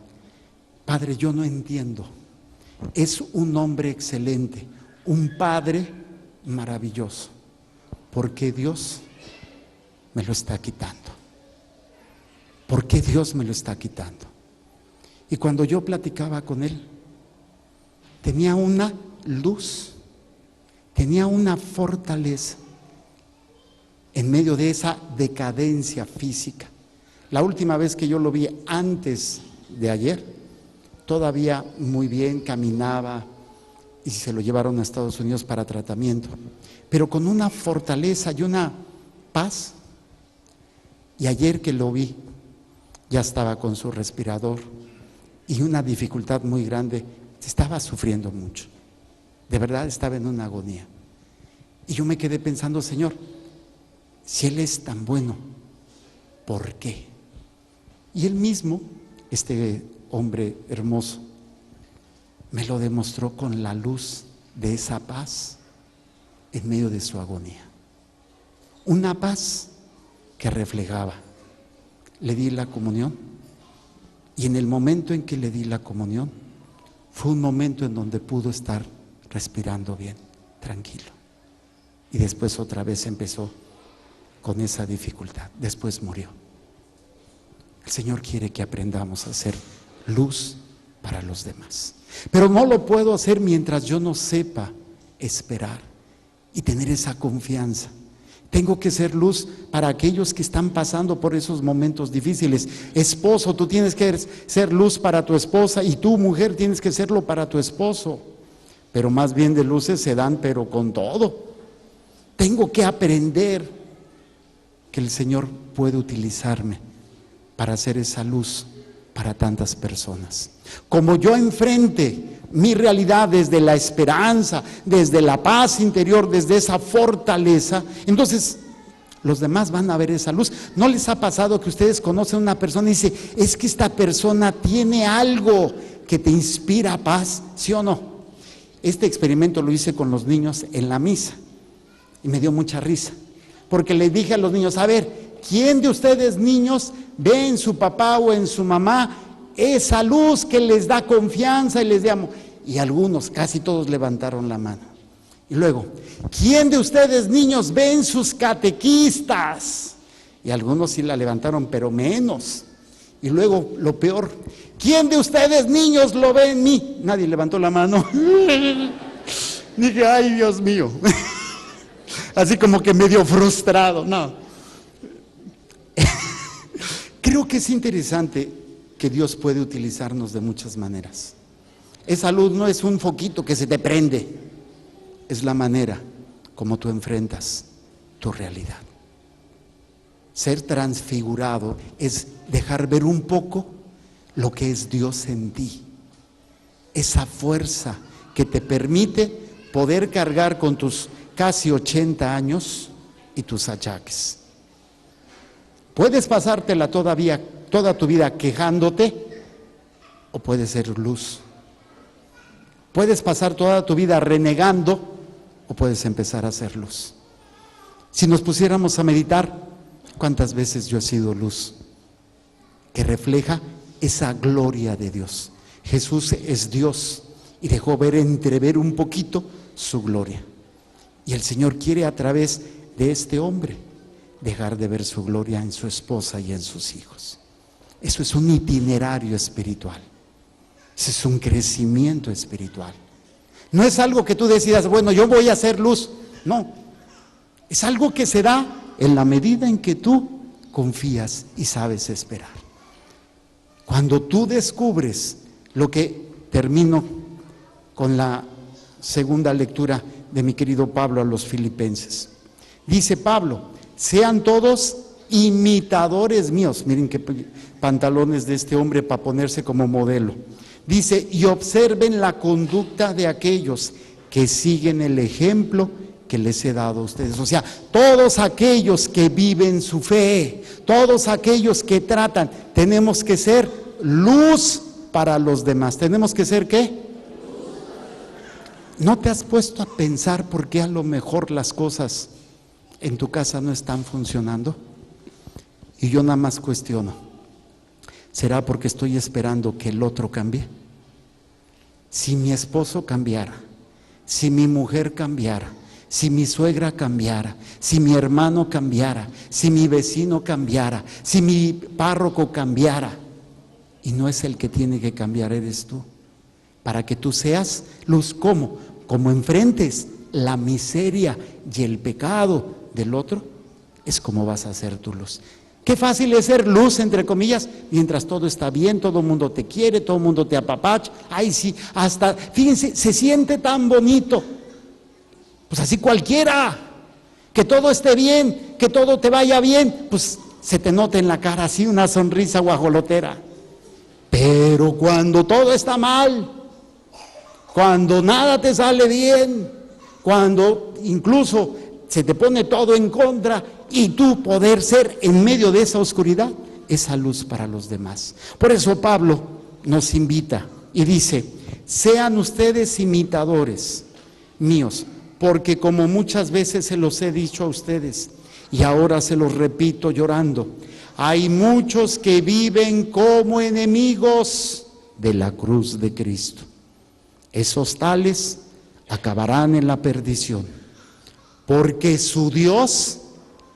padre, yo no entiendo, es un hombre excelente, un padre maravilloso, ¿por qué Dios me lo está quitando? ¿Por qué Dios me lo está quitando? Y cuando yo platicaba con él, tenía una luz, tenía una fortaleza en medio de esa decadencia física. La última vez que yo lo vi, antes de ayer, todavía muy bien, caminaba y se lo llevaron a Estados Unidos para tratamiento, pero con una fortaleza y una paz. Y ayer que lo vi, ya estaba con su respirador y una dificultad muy grande, estaba sufriendo mucho, de verdad estaba en una agonía. Y yo me quedé pensando: Señor, si Él es tan bueno, ¿por qué? Y Él mismo, este hombre hermoso, me lo demostró con la luz de esa paz en medio de su agonía. Una paz que reflejaba. Le di la comunión, y en el momento en que le di la comunión, fue un momento en donde pudo estar respirando bien, tranquilo. Y después otra vez empezó con esa dificultad, después murió. El Señor quiere que aprendamos a ser luz para los demás, pero no lo puedo hacer mientras yo no sepa esperar y tener esa confianza. Tengo que ser luz para aquellos que están pasando por esos momentos difíciles. Esposo, tú tienes que ser luz para tu esposa, y tú, mujer, tienes que serlo para tu esposo. Pero más bien de luces se dan, pero con todo. Tengo que aprender que el Señor puede utilizarme para hacer esa luz para tantas personas. Como yo enfrente mi realidad desde la esperanza, desde la paz interior, desde esa fortaleza, entonces los demás van a ver esa luz. ¿No les ha pasado que ustedes conocen a una persona y dicen: es que esta persona tiene algo que te inspira paz? ¿Sí o no? Este experimento lo hice con los niños en la misa y me dio mucha risa, porque le dije a los niños: a ver, ¿quién de ustedes, niños, ve en su papá o en su mamá esa luz que les da confianza y les da amor? Y algunos, casi todos, levantaron la mano. Y luego: ¿quién de ustedes, niños, ve en sus catequistas? Y algunos sí la levantaron, pero menos. Y luego, lo peor: ¿quién de ustedes, niños, lo ve en mí? Nadie levantó la mano. Dije: ay, Dios mío. Así como que medio frustrado. No. Creo que es interesante que Dios puede utilizarnos de muchas maneras. Esa luz no es un foquito que se te prende, es la manera como tú enfrentas tu realidad. Ser transfigurado es dejar ver un poco lo que es Dios en ti, esa fuerza que te permite poder cargar con tus casi 80 años y tus achaques. Puedes pasártela toda tu vida quejándote, o puedes ser luz. Puedes pasar toda tu vida renegando, o puedes empezar a ser luz. Si nos pusiéramos a meditar, ¿cuántas veces yo he sido luz que refleja esa gloria de Dios? Jesús es Dios y dejó entrever un poquito su gloria. Y el Señor quiere a través de este hombre dejar de ver su gloria en su esposa y en sus hijos. Eso es un itinerario espiritual. Eso es un crecimiento espiritual. No es algo que tú decidas, bueno, yo voy a hacer luz. No, es algo que se da en la medida en que tú confías y sabes esperar. Cuando tú descubres lo que, termino con la segunda lectura de mi querido Pablo a los Filipenses. Dice Pablo, sean todos imitadores míos. Miren qué pantalones de este hombre para ponerse como modelo. Dice, y observen la conducta de aquellos que siguen el ejemplo que les he dado a ustedes. O sea, todos aquellos que viven su fe, todos aquellos que tratan, tenemos que ser luz para los demás. ¿Tenemos que ser qué? ¿No te has puesto a pensar por qué a lo mejor las cosas en tu casa no están funcionando? Y yo nada más cuestiono, ¿será porque estoy esperando que el otro cambie? Si mi esposo cambiara, si mi mujer cambiara, si mi suegra cambiara, si mi hermano cambiara, si mi vecino cambiara, si mi párroco cambiara, y no es el que tiene que cambiar, eres tú, para que tú seas luz. ¿Cómo? Como enfrentes la miseria y el pecado del otro, es como vas a ser tu luz. Qué fácil es ser luz, entre comillas, mientras todo está bien, todo el mundo te quiere, todo el mundo te apapacha. Ay, sí, hasta, fíjense, se siente tan bonito. Pues así cualquiera, que todo esté bien, que todo te vaya bien, pues se te nota en la cara así una sonrisa guajolotera. Pero cuando todo está mal, cuando nada te sale bien, cuando incluso se te pone todo en contra, y tú poder ser en medio de esa oscuridad, esa luz para los demás. Por eso Pablo nos invita y dice, sean ustedes imitadores míos, porque como muchas veces se los he dicho a ustedes, y ahora se los repito llorando, hay muchos que viven como enemigos de la cruz de Cristo. Esos tales acabarán en la perdición, porque su Dios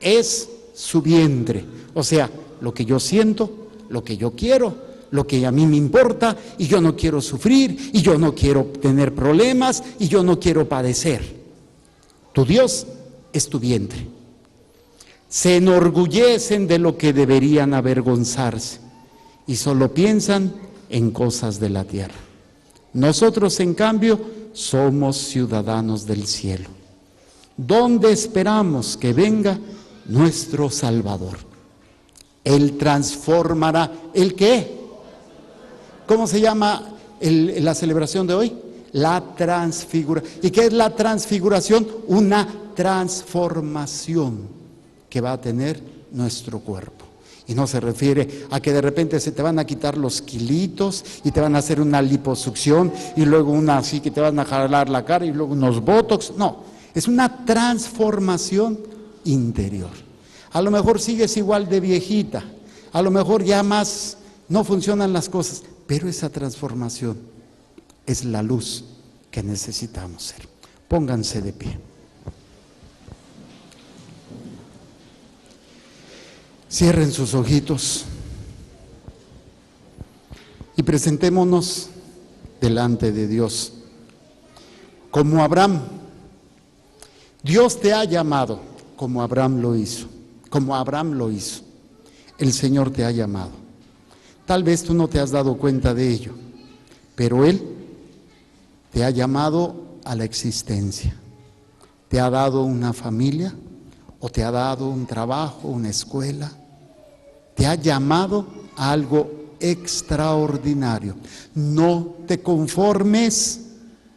es su vientre. O sea, lo que yo siento, lo que yo quiero, lo que a mí me importa, y yo no quiero sufrir, y yo no quiero tener problemas, y yo no quiero padecer. Tu Dios es tu vientre. Se enorgullecen de lo que deberían avergonzarse y solo piensan en cosas de la tierra. Nosotros, en cambio, somos ciudadanos del cielo, donde esperamos que venga nuestro Salvador. Él transformará, ¿el qué? ¿Cómo se llama la celebración de hoy? La transfiguración. ¿Y qué es la transfiguración? Una transformación que va a tener nuestro cuerpo. Y no se refiere a que de repente se te van a quitar los kilitos y te van a hacer una liposucción y luego una así que te van a jalar la cara y luego unos botox. No, es una transformación interior. A lo mejor sigues igual de viejita, a lo mejor ya más no funcionan las cosas, pero esa transformación es la luz que necesitamos ser. Pónganse de pie. Cierren sus ojitos y presentémonos delante de Dios. Como Abraham, Dios te ha llamado como Abraham lo hizo. Como Abraham lo hizo, el Señor te ha llamado. Tal vez tú no te has dado cuenta de ello, pero Él te ha llamado a la existencia. Te ha dado una familia, o te ha dado un trabajo, una escuela. Te ha llamado a algo extraordinario. No te conformes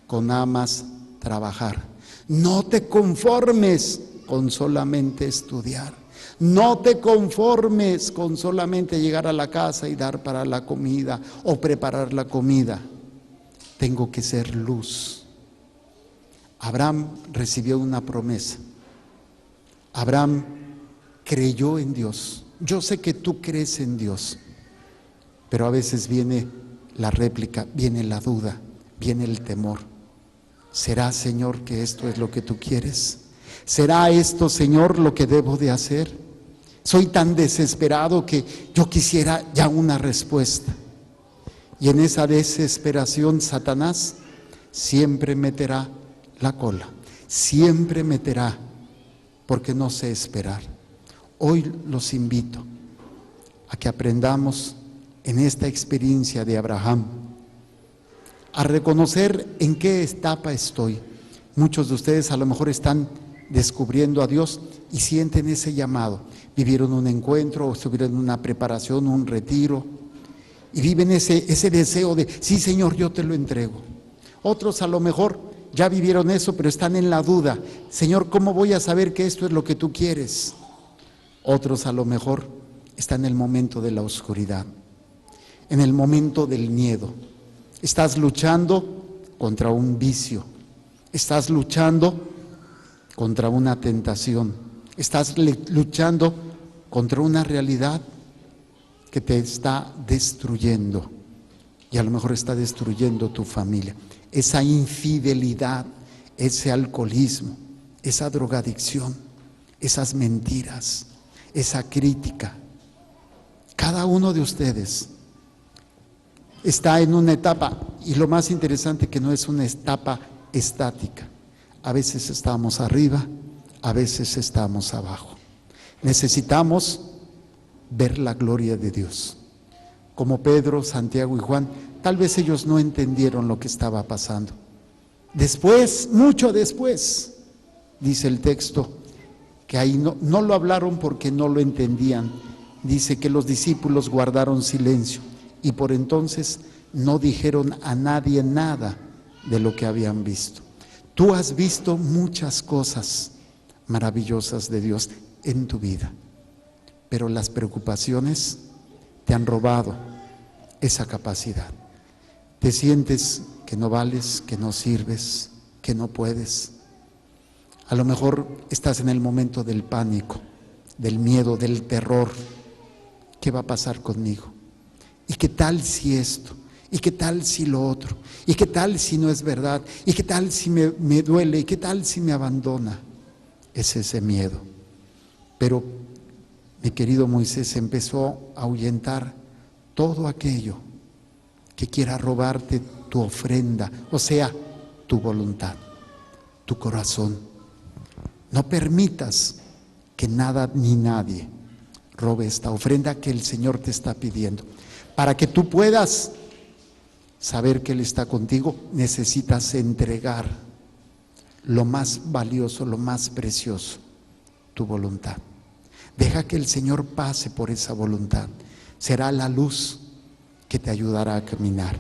con nada más trabajar. No te conformes con solamente estudiar. No te conformes con solamente llegar a la casa y dar para la comida o preparar la comida. Tengo que ser luz. Abraham recibió una promesa. Abraham creyó en Dios. Yo sé que tú crees en Dios, pero a veces viene la réplica, viene la duda, viene el temor. ¿Será, Señor, que esto es lo que tú quieres? ¿Será esto, Señor, lo que debo de hacer? Soy tan desesperado que yo quisiera ya una respuesta. Y en esa desesperación, Satanás siempre meterá la cola, siempre meterá, porque no sé esperar. Hoy los invito a que aprendamos en esta experiencia de Abraham a reconocer en qué etapa estoy. Muchos de ustedes a lo mejor están descubriendo a Dios y sienten ese llamado. Vivieron un encuentro, o estuvieron en una preparación, un retiro, y viven ese deseo de, sí, Señor, yo te lo entrego. Otros a lo mejor ya vivieron eso, pero están en la duda. Señor, ¿cómo voy a saber que esto es lo que tú quieres? Otros a lo mejor están en el momento de la oscuridad, en el momento del miedo. Estás luchando contra un vicio, estás luchando contra una tentación, estás luchando contra una realidad que te está destruyendo, y a lo mejor está destruyendo tu familia. Esa infidelidad, ese alcoholismo, esa drogadicción, esas mentiras, esa crítica. Cada uno de ustedes está en una etapa, y lo más interesante que no es una etapa estática. A veces estamos arriba, a veces estamos abajo. Necesitamos ver la gloria de Dios. Como Pedro, Santiago y Juan, tal vez ellos no entendieron lo que estaba pasando. Después, mucho después, dice el texto, que ahí no lo hablaron porque no lo entendían. Dice que los discípulos guardaron silencio y por entonces no dijeron a nadie nada de lo que habían visto. Tú has visto muchas cosas maravillosas de Dios en tu vida, pero las preocupaciones te han robado esa capacidad. Te sientes que no vales, que no sirves, que no puedes. A lo mejor estás en el momento del pánico, del miedo, del terror. ¿Qué va a pasar conmigo? ¿Y qué tal si esto? ¿Y qué tal si lo otro? ¿Y qué tal si no es verdad? ¿Y qué tal si me duele? ¿Y qué tal si me abandona? Es ese miedo. Pero mi querido Moisés empezó a ahuyentar todo aquello que quiera robarte tu ofrenda, o sea, tu voluntad, tu corazón. No permitas que nada ni nadie robe esta ofrenda que el Señor te está pidiendo. Para que tú puedas saber que Él está contigo, necesitas entregar lo más valioso, lo más precioso, tu voluntad. Deja que el Señor pase por esa voluntad. Será la luz que te ayudará a caminar.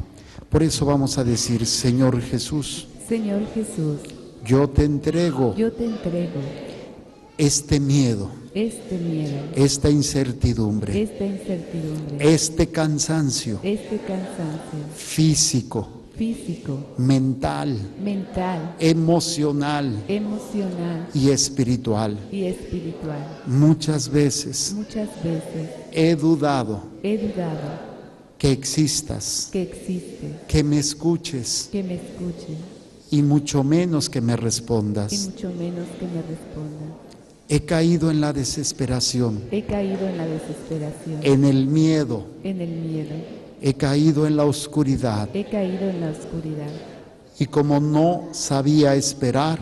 Por eso vamos a decir: Señor Jesús, Señor Jesús, yo te entrego este miedo, esta incertidumbre, este cansancio físico, mental, emocional y espiritual. Muchas veces he dudado que existas, que me escuches y mucho menos que me respondas. He caído en la desesperación, en el miedo, he caído en la oscuridad. Y como no sabía esperar,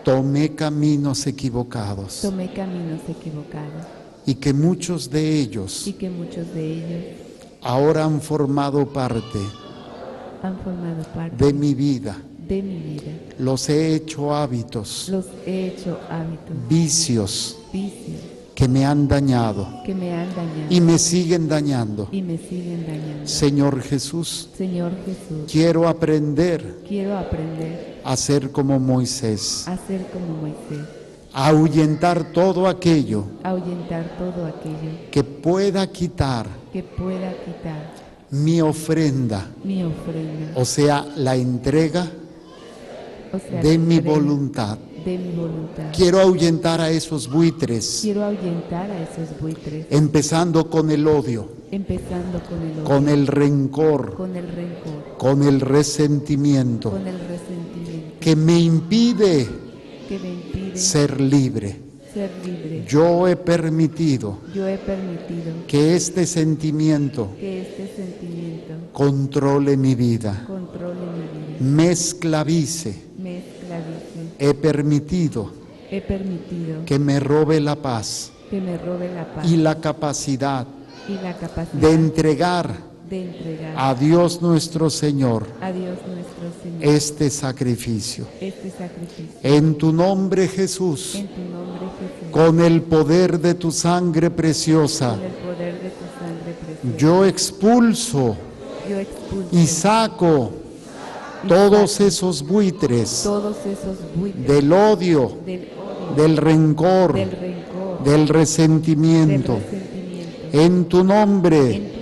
tomé caminos equivocados. Y que muchos de ellos ahora han formado parte de mi vida. Los he hecho hábitos, vicios que me han dañado y me siguen dañando. Señor Jesús, quiero aprender a ser como Moisés, a ahuyentar todo aquello que pueda quitar mi ofrenda, o sea, la entrega de mi voluntad. Quiero ahuyentar a esos buitres, empezando con el odio, con el rencor, con el resentimiento, que me impide que me impide ser libre. ser libre. Yo he permitido Yo he permitido que este sentimiento que este sentimiento controle mi vida, controle mi vida, me esclavice. me esclavice. He permitido He permitido que me robe la paz que me robe la paz y la capacidad y la capacidad de entregar de entregar a Dios nuestro Señor a Dios nuestro Señor este sacrificio. este sacrificio. En tu nombre, Jesús, En tu nombre, Jesús, con el poder de tu sangre preciosa, con el poder de tu sangre preciosa, yo expulso yo expulso y saco todos esos buitres todos esos buitres del odio, del odio, del rencor, del rencor, del del resentimiento. resentimiento. En tu nombre, En tu nombre,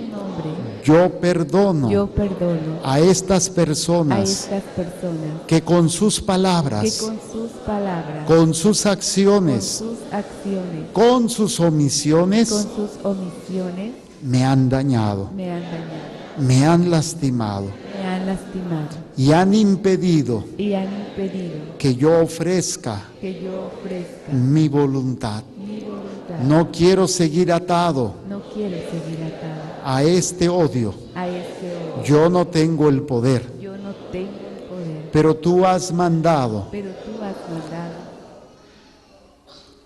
yo perdono yo perdono a estas a personas estas personas que con sus que palabras, con sus palabras, con sus con acciones, sus acciones, con sus con omisiones, sus omisiones, me han dañado, me han dañado, me han lastimado me han lastimado y han impedido y han impedido que yo ofrezca que yo ofrezca mi voluntad. mi voluntad. No quiero seguir atado No quiero seguir atada a este odio. a este odio. Yo no tengo el poder, Yo no tengo el poder, pero tú has mandado pero tú has mandado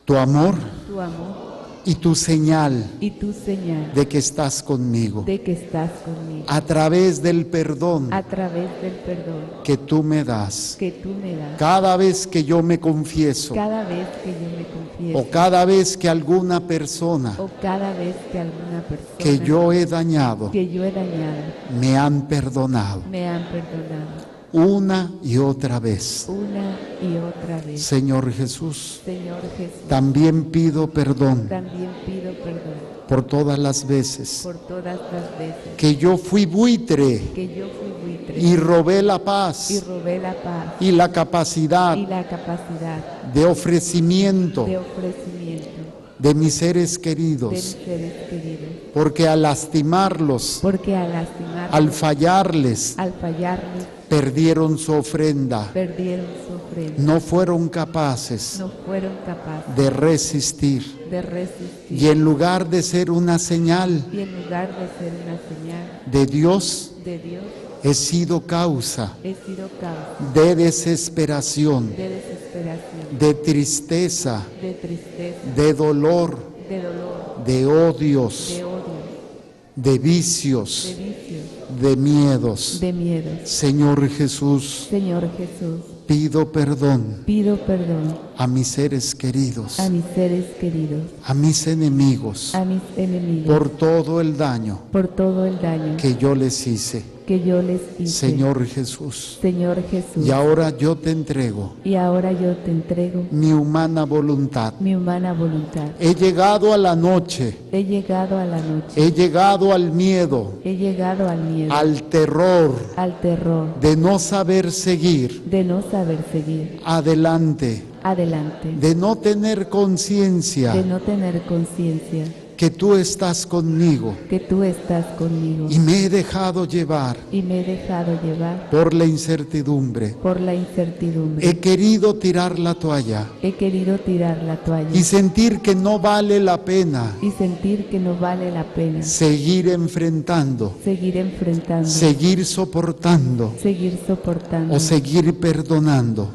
tu amor tu amor y tu señal y tu señal de que estás conmigo de que estás conmigo a través del perdón a través del perdón que tú me das. que tú me das. Cada vez que yo me confieso Cada vez que yo me confieso o cada vez que alguna persona o cada vez que alguna persona que yo he dañado que yo he dañado me han perdonado me han perdonado una y otra vez. una y otra vez. Señor Jesús, Señor Jesús, también pido perdón también pido perdón por todas las veces por todas las veces que yo fui buitre que yo fui buitre y robé la y paz robé la paz y la capacidad y la capacidad de ofrecimiento de ofrecimiento de mis seres de mis queridos, seres queridos, porque al lastimarlos, porque al lastimarlos, al fallarles, al fallarles, perdieron su ofrenda, perdieron su ofrenda, no fueron capaces no fueron capaces de resistir. de resistir, Y en lugar de ser una señal y en lugar de ser una señal de Dios, de Dios, he sido causa he sido causa de desesperación, de desesperación, de tristeza, de tristeza, de dolor, de dolor, de odios, de odio, de de vicios, vicios, de miedos. de miedos. Señor Jesús, Señor Jesús, pido perdón pido perdón a mis seres queridos, a mis seres queridos, a mis enemigos, a mis enemigos, por todo el daño por todo el daño que yo les hice. que yo les hice. Señor Jesús, Señor Jesús, y ahora yo te entrego y ahora yo te entrego mi humana voluntad. mi humana voluntad. He llegado a la noche, He llegado a la noche, he llegado al miedo, he llegado al miedo, al terror al terror, de no saber seguir de no saber seguir adelante, adelante, de no tener conciencia de no tener conciencia que tú estás conmigo que tú estás conmigo y me he dejado llevar y me he dejado llevar por la incertidumbre. por la incertidumbre. He querido tirar la toalla He querido tirar la toalla y sentir que no vale la pena y sentir que no vale la pena seguir enfrentando, seguir enfrentando, seguir soportando seguir soportando o seguir perdonando.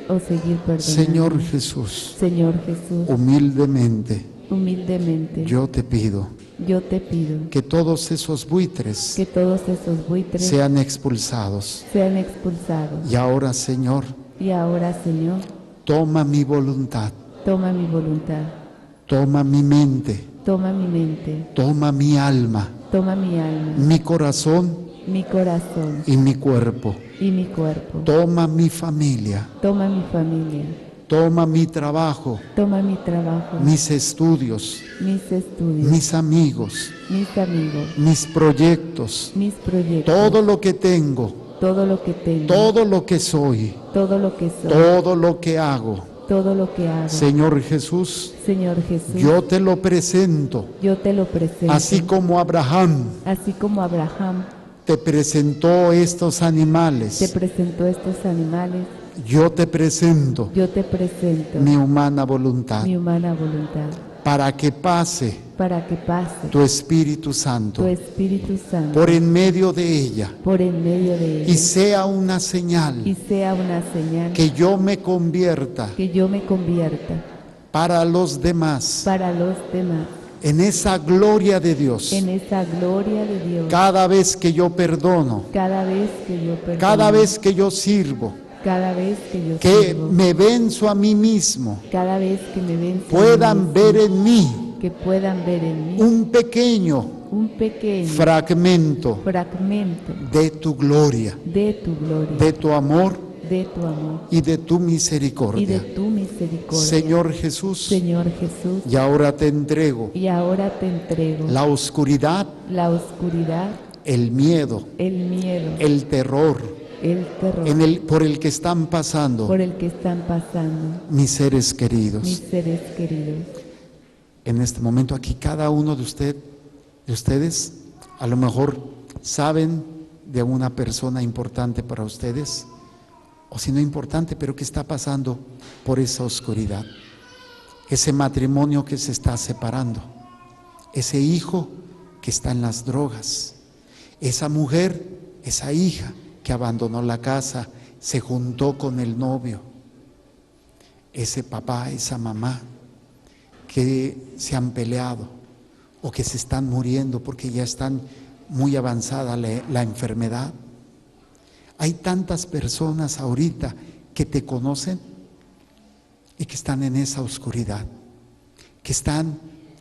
o seguir perdonando. Señor Jesús, Señor Jesús, humildemente humildemente yo te pido yo te pido que todos esos buitres que todos esos buitres sean expulsados. sean expulsados. Y ahora, Señor, Y ahora, Señor, toma mi voluntad, toma mi voluntad, toma mi mente, toma mi mente, toma mi alma, toma mi alma, mi corazón mi corazón y mi cuerpo. y mi cuerpo. Toma mi familia, Toma mi familia, toma mi trabajo, toma mi trabajo, mis estudios, mis estudios, mis amigos, mis amigos, mis proyectos, mis proyectos, todo lo que tengo, todo lo que tengo, todo lo que soy, todo lo que soy, todo lo que hago. todo lo que hago. Señor Jesús, Señor Jesús, yo te lo presento, yo te lo presento, así como Abraham así como Abraham te presentó estos te animales presentó estos animales yo te presento yo te presento mi humana voluntad mi humana voluntad, para que pase para que pase tu Espíritu Santo tu Espíritu Santo por en medio de ella por en medio de y ella, sea una y señal sea una señal que yo me convierta que yo me convierta para los demás para los demás en esa gloria de Dios. en esa gloria de Dios. Cada vez que yo perdono, Cada vez que yo perdono, cada vez que yo sirvo, cada vez que yo que sirvo, me venzo a mí mismo, cada vez que me venzo, puedan ver en mí que puedan ver en mí un pequeño un pequeño fragmento fragmento de tu gloria, de tu gloria, de tu amor de tu amor y de tu y de misericordia. tu misericordia. Señor Jesús, Señor Jesús, y ahora te entrego y ahora te entrego la oscuridad, la oscuridad, el miedo, el miedo, el terror terror por el que están pasando por el que están pasando mis seres mis queridos. seres queridos. En este momento aquí cada uno de ustedes a lo mejor saben de una persona importante para ustedes, o si no importante, pero que está pasando por esa oscuridad. Ese matrimonio que se está separando, ese hijo que está en las drogas, esa mujer, esa hija que abandonó la casa, se juntó con el novio, ese papá, esa mamá que se han peleado o que se están muriendo porque ya están muy avanzada la enfermedad. Hay tantas personas ahorita que te conocen y que están en esa oscuridad, que están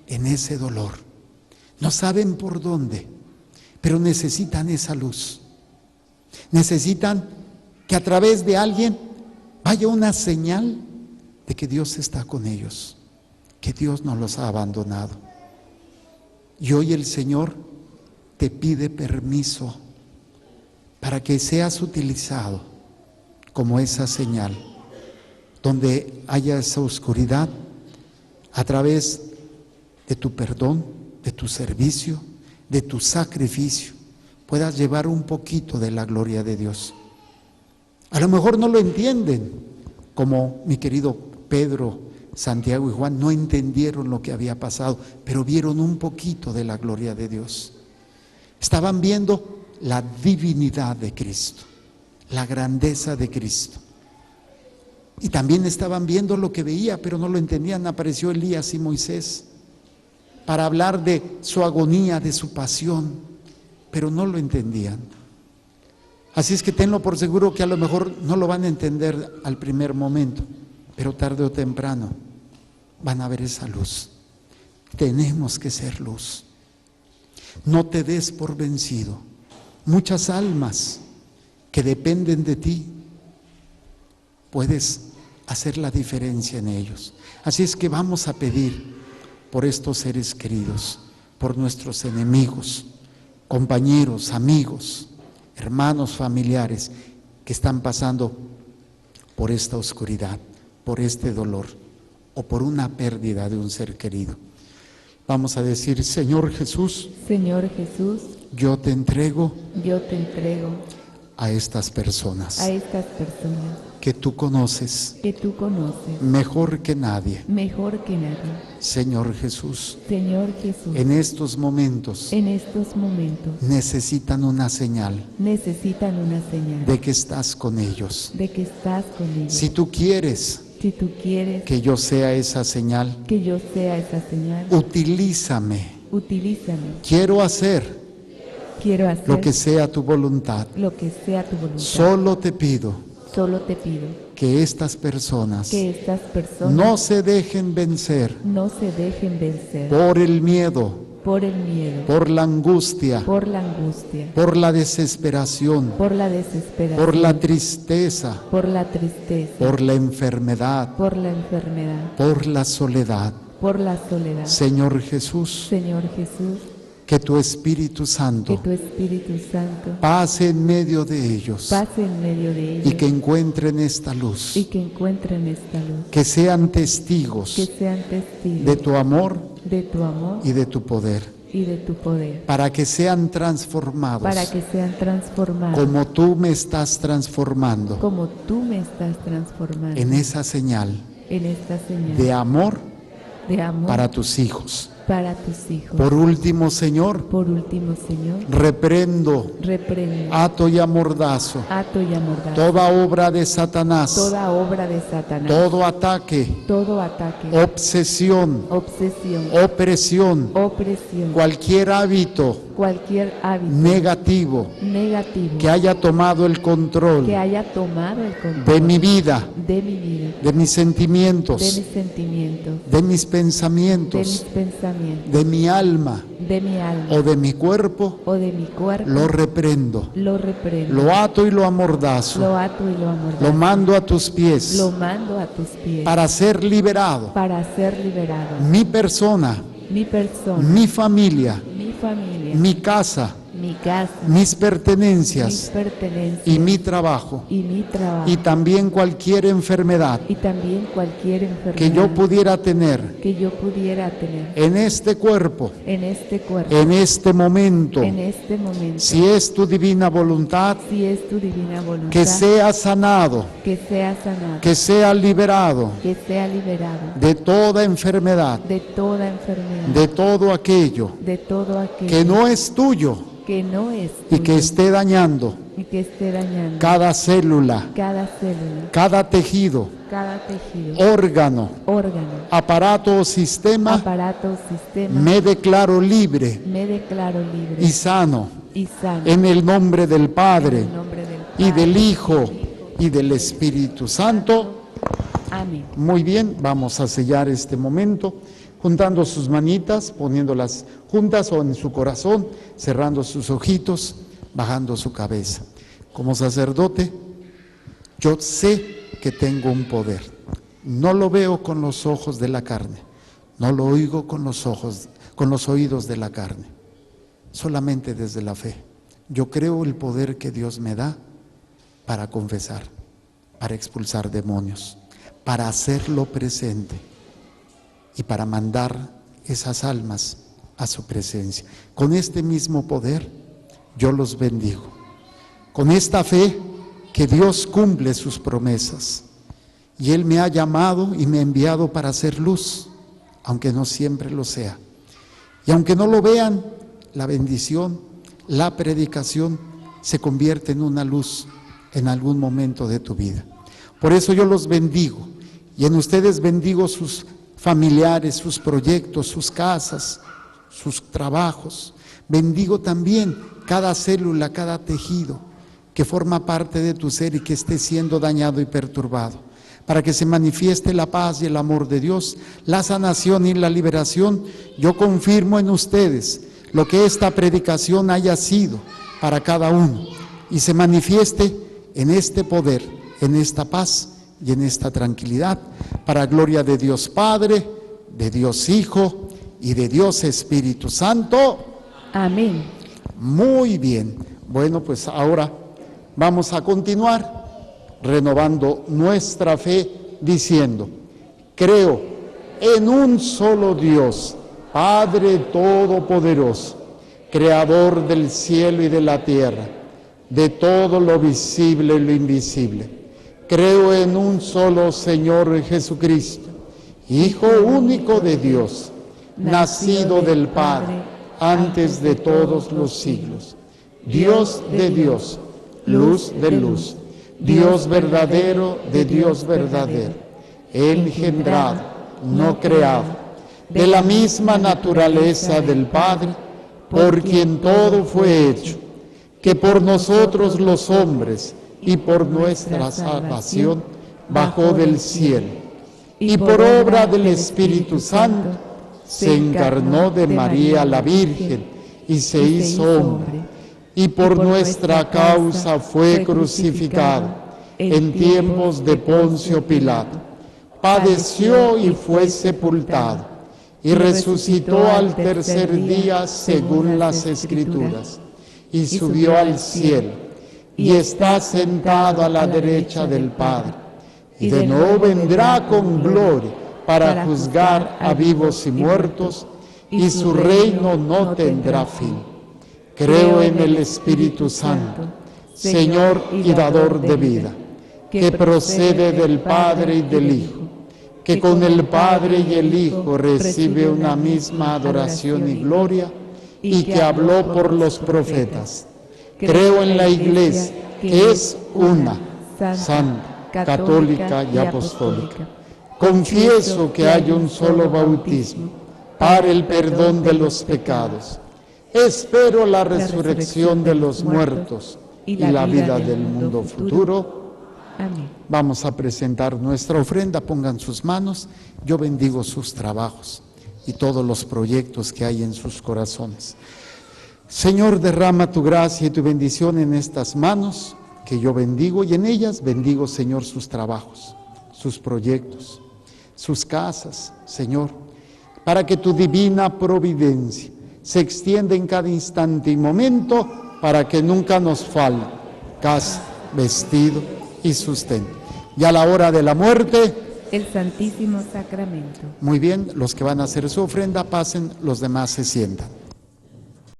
en ese dolor. No saben por dónde, pero necesitan esa luz. Necesitan que a través de alguien vaya una señal de que Dios está con ellos, que Dios no los ha abandonado. Y hoy el Señor te pide permiso para que seas utilizado como esa señal, donde haya esa oscuridad, a través de tu perdón, de tu servicio, de tu sacrificio, puedas llevar un poquito de la gloria de Dios. A lo mejor no lo entienden, como mi querido Pedro, Santiago y Juan no entendieron lo que había pasado, pero vieron un poquito de la gloria de Dios. Estaban viendo la divinidad de Cristo, la grandeza de Cristo. Y también estaban viendo lo que veía, pero no lo entendían. Apareció Elías y Moisés para hablar de su agonía, de su pasión, pero no lo entendían. Así es que tenlo por seguro que a lo mejor no lo van a entender al primer momento, pero tarde o temprano van a ver esa luz. Tenemos que ser luz. No te des por vencido. Muchas almas que dependen de ti, puedes hacer la diferencia en ellos. Así es que vamos a pedir por estos seres queridos, por nuestros enemigos, compañeros, amigos, hermanos, familiares que están pasando por esta oscuridad, por este dolor o por una pérdida de un ser querido. Vamos a decir: Señor Jesús, Señor Jesús, yo te entrego a estas personas que tú conoces mejor que nadie. Señor Jesús, en estos momentos necesitan una señal de que estás con ellos. Si tú quieres que yo sea esa señal, utilízame. Quiero hacer lo que sea tu voluntad. Solo te pido que estas personas no se dejen vencer por el miedo, por la angustia, por la desesperación, por la tristeza, por la enfermedad, por la soledad. Señor Jesús, que tu Espíritu Santo pase en medio de ellos y que encuentren esta luz, que sean testigos de tu amor y de tu poder. y de tu poder, para que sean transformados para que sean transformados como tú me estás transformando como tú me estás transformando en esa señal en esta señal de amor de amor para tus hijos. para tus hijos. Por último, Señor, Por último, Señor, reprendo, reprendo, ato y amordazo ato y amordazo toda obra de Satanás, toda obra de Satanás, todo ataque, todo ataque, obsesión, obsesión, opresión, opresión, cualquier hábito cualquier hábito negativo negativo que haya tomado el control que haya tomado el control de mi vida, de mi vida, de mis sentimientos, de mis sentimientos, de mis de mis pensamientos, pensamientos, de mi alma de mi alma o de mi cuerpo, o de mi cuerpo, lo reprendo, lo reprendo, lo ato y lo amordazo, lo ato y lo amordazo, lo mando a tus pies lo mando a tus pies para ser liberado. para ser liberado. Mi persona, Mi persona, mi familia, mi familia, mi casa, mi casa, mis mis pertenencias pertenencias y mi trabajo, y mi trabajo y también cualquier enfermedad y también cualquier enfermedad que yo pudiera tener que yo pudiera tener en este cuerpo, en este cuerpo, en este momento, en este momento, si es tu divina voluntad, si es tu divina voluntad, que sea sanado, que sea sanado, que sea liberado que sea liberado de toda enfermedad, de toda enfermedad, de todo aquello de todo aquello que no es tuyo que no es y que tuyo esté dañando y que esté dañando cada célula, cada célula, cada tejido, cada tejido, órgano, órgano, aparato o sistema. aparato, sistema. Me declaro libre Me declaro libre y sano y sano en el nombre del en Padre el nombre del y Padre, del Hijo y del Espíritu Santo. Amén. Muy bien, vamos a sellar este momento juntando sus manitas, poniéndolas juntas o en su corazón, cerrando sus ojitos, bajando su cabeza. Como sacerdote, yo sé que tengo un poder. No lo veo con los ojos de la carne, no lo oigo con los oídos de la carne, solamente desde la fe. Yo creo el poder que Dios me da para confesar, para expulsar demonios, para hacerlo presente y para mandar esas almas a su presencia. Con este mismo poder yo los bendigo, con esta fe que Dios cumple sus promesas y Él me ha llamado y me ha enviado para hacer luz, aunque no siempre lo sea. Y aunque no lo vean, la bendición, la predicación se convierte en una luz en algún momento de tu vida. Por eso yo los bendigo y en ustedes bendigo sus familiares, sus proyectos, sus casas, sus trabajos. Bendigo también cada célula, cada tejido que forma parte de tu ser y que esté siendo dañado y perturbado, para que se manifieste la paz y el amor de Dios, la sanación y la liberación. Yo confirmo en ustedes lo que esta predicación haya sido para cada uno y se manifieste en este poder, en esta paz y en esta tranquilidad, para gloria de Dios Padre, de Dios Hijo y de Dios Espíritu Santo. Amén. Muy bien. Bueno, pues ahora vamos a continuar renovando nuestra fe diciendo: creo en un solo Dios, Padre Todopoderoso, Creador del cielo y de la tierra, de todo lo visible y lo invisible. Creo en un solo Señor Jesucristo, Hijo único de Dios, nacido del Padre antes de todos los siglos, Dios de Dios, luz de luz, Dios verdadero de Dios verdadero, engendrado, no creado, de la misma naturaleza del Padre, por quien todo fue hecho, que por nosotros los hombres y por nuestra salvación bajó del cielo, y por obra del Espíritu Santo se encarnó de María la Virgen y se hizo hombre, y por nuestra causa fue crucificado en tiempos de Poncio Pilato, padeció y fue sepultado, y resucitó al tercer día según las Escrituras, y subió al cielo, y está sentado a la derecha del Padre, y de nuevo vendrá con gloria para juzgar a vivos y muertos, y su reino no tendrá fin. Creo en el Espíritu Santo, Señor y dador de vida, que procede del Padre y del Hijo, que con el Padre y el Hijo recibe una misma adoración y gloria, y que habló por los profetas. Creo en la Iglesia, que es una, santa, católica y apostólica. Confieso que hay un solo bautismo para el perdón de los pecados. Espero la resurrección de los muertos y la vida del mundo futuro. Amén. Vamos a presentar nuestra ofrenda, pongan sus manos, yo bendigo sus trabajos y todos los proyectos que hay en sus corazones. Señor, derrama tu gracia y tu bendición en estas manos que yo bendigo, y en ellas bendigo, Señor, sus trabajos, sus proyectos, sus casas, Señor, para que tu divina providencia se extienda en cada instante y momento, para que nunca nos falte casa, vestido y sustento. Y a la hora de la muerte, El Santísimo Sacramento. muy bien, los que van a hacer su ofrenda pasen, los demás se sientan.